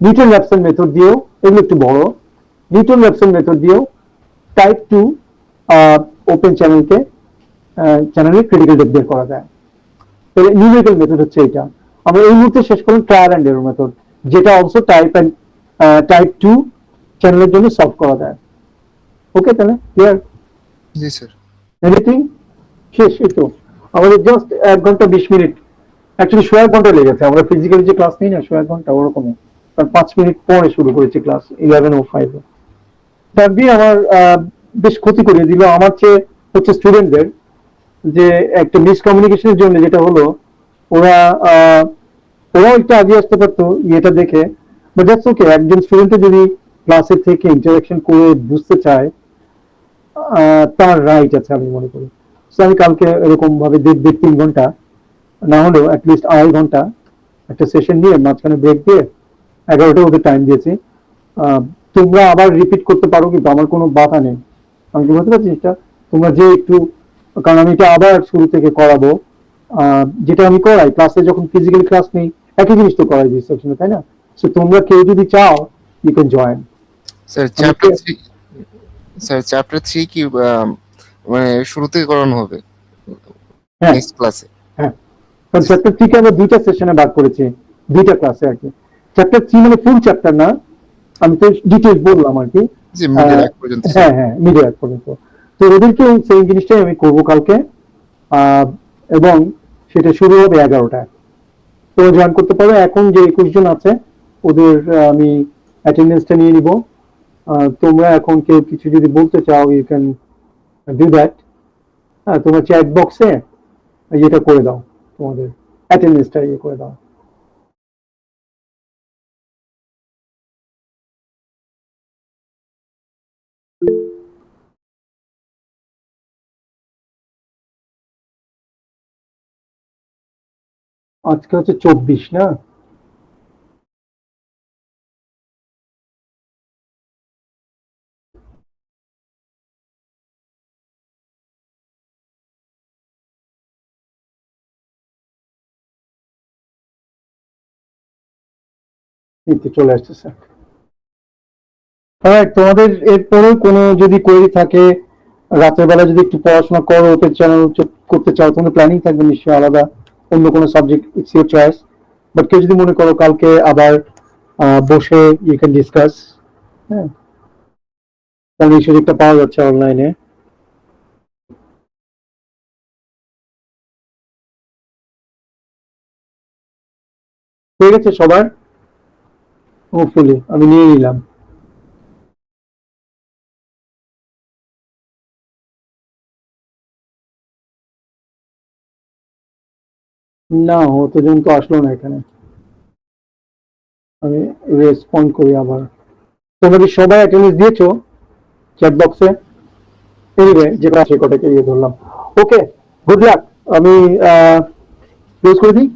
নিউটন র্যাপসন মেথড দিয়েও, এগুলো একটু বড়, নিউটন র্যাপসন মেথড দিয়েও টাইপ 2 ওপেন চ্যানেলকে চ্যানেলের ক্রিটিক্যাল ডেপথ বের করা যায়। তাহলে নিউমেরিক্যাল মেথড হচ্ছে এটা। আমরা এই মুহূর্তে শেষ করলাম ট্রায়াল এন্ড এরর মেথড, যেটা অলসো টাইপ 2 চ্যানেলের জন্য সলভ করা যায়। ওকে, তাহলে ক্লিয়ার? জি স্যার। এনিথিং শেষ? এই তো আমাদের জাস্ট 1 ঘন্টা 20 মিনিট, অ্যাকচুয়ালি 1.5 ঘন্টা লেগেছে। আমরা ফিজিক্যালি যে ক্লাস নিই না 1.5 ঘন্টা, ওরকমই, কারণ 5 মিনিট পরে শুরু করেছি ক্লাস 11:05 এ। তার দিয়ে আমার বেশ ক্ষতি করে দিল আমার চেয়ে হচ্ছে স্টুডেন্টদের, যে একটা মিসকমিউনিকেশনের জন্য যেটা হলো, ওরা ওরাও একটু আগে আসতে পারতো ইয়েটা দেখে, বাট দ্যাটস ওকে। একজন স্টুডেন্টের যদি ক্লাসের থেকে ইন্টারাকশন করে বুঝতে চায়, তার রাইট আছে আমি মনে করি। তো আমি কালকে এরকম ভাবে 1.5-3 ঘন্টা না হলেও অ্যাটলিস্ট 2.5 ঘন্টা একটা সেশন দিয়ে মাঝখানে ব্রেক দিয়ে 11টা ওদের টাইম দিয়েছি। তোমরা আবার রিপিট করতে পারো, কিন্তু আমার কোনো বাধা নেই। আমি কি বলতে পারছি এটা, তোমরা যে একটু, কারণ আমি এটা আবার শুরু থেকে করাবো, যেটা আমি করাই ক্লাসে যখন ফিজিক্যাল ক্লাস নেই, একই জিনিস তো করাই দিই সেকশনে, তাই না? সো তোমরা কেউ যদি চাও you can join. Sir chapter 3, sir chapter 3 কি মানে শুরু থেকে করানো হবে হ্যাঁ নেক্সট ক্লাসে? হ্যাঁ, কারণ চ্যাপ্টার 3 কে আমরা দুইটা সেশনে ভাগ করেছি, দুইটা ক্লাসে আর কি। চ্যাপ্টার 3 মানে ফুল চ্যাপ্টার না, আমি তো ডিটেইলস বললাম আর কি। যে মিডল এক পর্যন্ত। হ্যাঁ হ্যাঁ, মিডিয়া এক পর্যন্ত। তো ওদেরকে সেই জিনিসটাই আমি করবো কালকে, এবং সেটা শুরু হবে 11টায়। তো জয়েন করতে পারো। এখন যে 21 জন আছে ওদের আমি অ্যাটেন্ডেন্সটা নিয়ে নিব। তোমরা এখন কেউ কিছু যদি বলতে চাও, ইউ ক্যান ডু দ্যাট। তোমার চ্যাট বক্সে এটা করে দাও, তোমাদের অ্যাটেন্ডেন্সটা ইয়ে করে দাও। আজকে হচ্ছে 24 না? এই তো চলে আসতেছে। তোমাদের এরপরেও কোনো যদি কোয়েরি থাকে, রাতের বেলা যদি একটু পড়াশোনা করো, ওপেন চ্যানেল করতে চাও, তোমাদের প্ল্যানিং থাকবে নিশ্চয়ই আলাদা অন্য কোনো subject, it's your choice. But কেউ যদি মনে করো কালকে আবার বসে ইউ ক্যান ডিসকাস, হ্যাঁ, কারণ এই সুযোগটা পাওয়া যাচ্ছে অনলাইনে। ঠিক আছে সবার, হোপফুলি আমি নিয়ে নিলাম। না, অতজন তো আসলো না এখানে, আমি রেসপন্ড করি আবার। তোমরা কি সবাই অ্যাটেন্ডেন্স দিয়েছো চ্যাট বক্সে? এনিওয়ে যে ক্লাস রেকর্ডটাকে ইয়ে ধরলাম। ওকে, গুড লাক। আমি ক্লোজ করে দিই,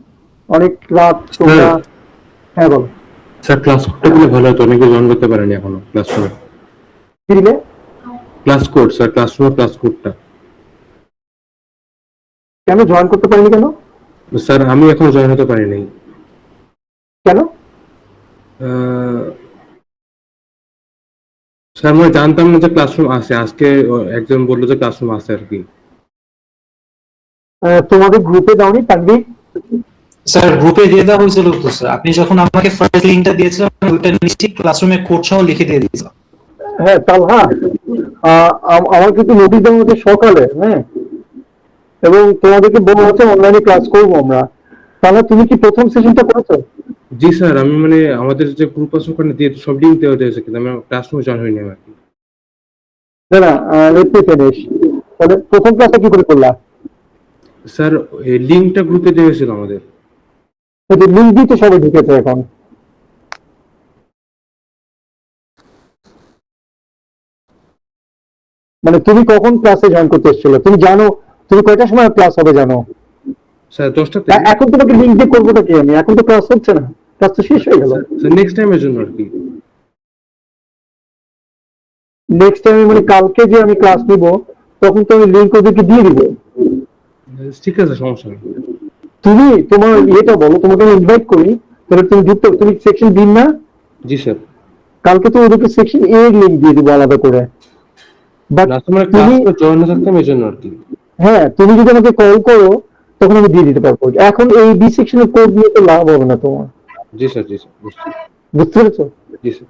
অনেক রাত তোমরা। হ্যাঁ বলো। স্যার ক্লাস কোডটা দিলে ভালো হতো, অনেকে জয়েন করতে পারেনি এখনো ক্লাস করে। কি দিলে? ক্লাস কোড স্যার, ক্লাসরুমের ক্লাস কোডটা। কেন জয়েন করতে পারিনি কেন? স্যার আমি এখনো জয়েন হতে পারিনি। কেন? স্যার আমি জানতাম না যে ক্লাসরুম আছে, আজকে একজন বললো যে ক্লাসরুম আছে আর কি। তোমাদের গ্রুপে দাওনি তানভীর? স্যার গ্রুপে দিয়ে দেওয়া হয়েছিল তো স্যার, আপনি যখন আমাকে ফার্স্ট লিংকটা দিয়েছিলেন আমি ওইটা নিশ্চিত ক্লাসরুমে কোড সহ লিখে দিয়ে দিয়েছিলাম। হ্যাঁ তালহা, আমার কিন্তু নোটিশ দেওয়া হচ্ছে সকালে, হ্যাঁ, এবং তোমাদেরকে বলা হচ্ছে অনলাইনে ক্লাস করবো আমরা। তাহলে তুমি কি প্রথম সেশনটা করেছো? জি স্যার, আমি মানে আমাদের যে গ্রুপ আছে ওখানে দিয়ে সব লিঙ্ক দেওয়া হয়েছে, কিন্তু আমি ক্লাসরুমে জয়েন হইনি আর কি। না না, লেট মি ফিনিশ। তাহলে প্রথম ক্লাসে কি করে করলা? স্যার এই লিঙ্কটা গ্রুপে দেওয়া হয়েছিল আমাদের। লিঙ্ক দিয়ে তো সবাই ঢুকেছে এখন। মানে তুমি কখন ক্লাসে জয়েন করতে এসেছিলে? তুমি জানো তুমি কয়টার সময় ক্লাস হবে জানো? স্যার 10টাতে। এখন তোমাকে লিঙ্ক দিয়ে করবোটা কি আমি? এখন তো ক্লাস হচ্ছে না, ক্লাস তো শেষ হয়ে গেল। স্যার নেক্সট টাইমের জন্য আর কি। নেক্সট টাইম মানে কালকে যে আমি ক্লাস নিব তখন তো আমি লিঙ্ক ওদেরকে দিয়ে দিব। ঠিক আছে, সমস্যা নেই। তুমি তোমার ইয়েটা বলো, তোমাকে আমি ইনভাইট করি, তাহলে তুমি যুক্ত, তুমি সেকশন দিন না? জি স্যার। কালকে তো ওদেরকে সেকশন এ এর লিঙ্ক দিয়ে দিব আলাদা করে। বাট না তোমার তুমি, ক্লাসে জয়েন থাকতাম এই জন্য আর কি। হ্যাঁ তুমি যদি আমাকে কল করো তখন আমি দিয়ে দিতে পারবো। এখন এই বি সেকশনের কোড নিয়ে তো লাভ হবে না তোমার। জি স্যার, জি স্যার, বুঝতে পেরেছো? জি স্যার।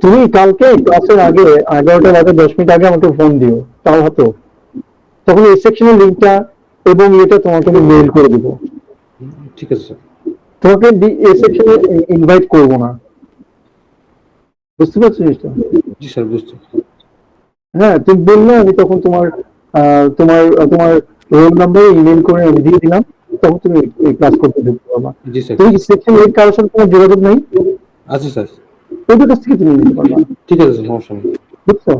তুমি কালকে ক্লাসের আগে 11টা বাজে 10 মিনিট আগে আমাকে ফোন দিও, তাও হতো। তখন এই সেকশনের লিঙ্কটা এবং এটা তোমাকে আমি মেইল করে দিব। ঠিক আছে স্যার। তোমাকে এই সেকশনে ইনভাইট করব না। বুঝতে পারছো জিনিসটা? জি স্যার, বুঝতে। হ্যাঁ, তুমি বললে আমি তখন তোমার তোমার তোমার রোল নাম্বারে ইমেল করে আমি দিয়ে দিলাম, তখন তুমি এই ক্লাস করতে ঢুকতে পারবা। জি স্যার। তুমি সেকশন এর কারোর সাথে তোমার যোগাযোগ নাই, আচ্ছা স্যার। ওদের কাছ থেকে তুমি নিতে পারবা। ঠিক আছে স্যার, সমস্যা নেই। বুঝছো?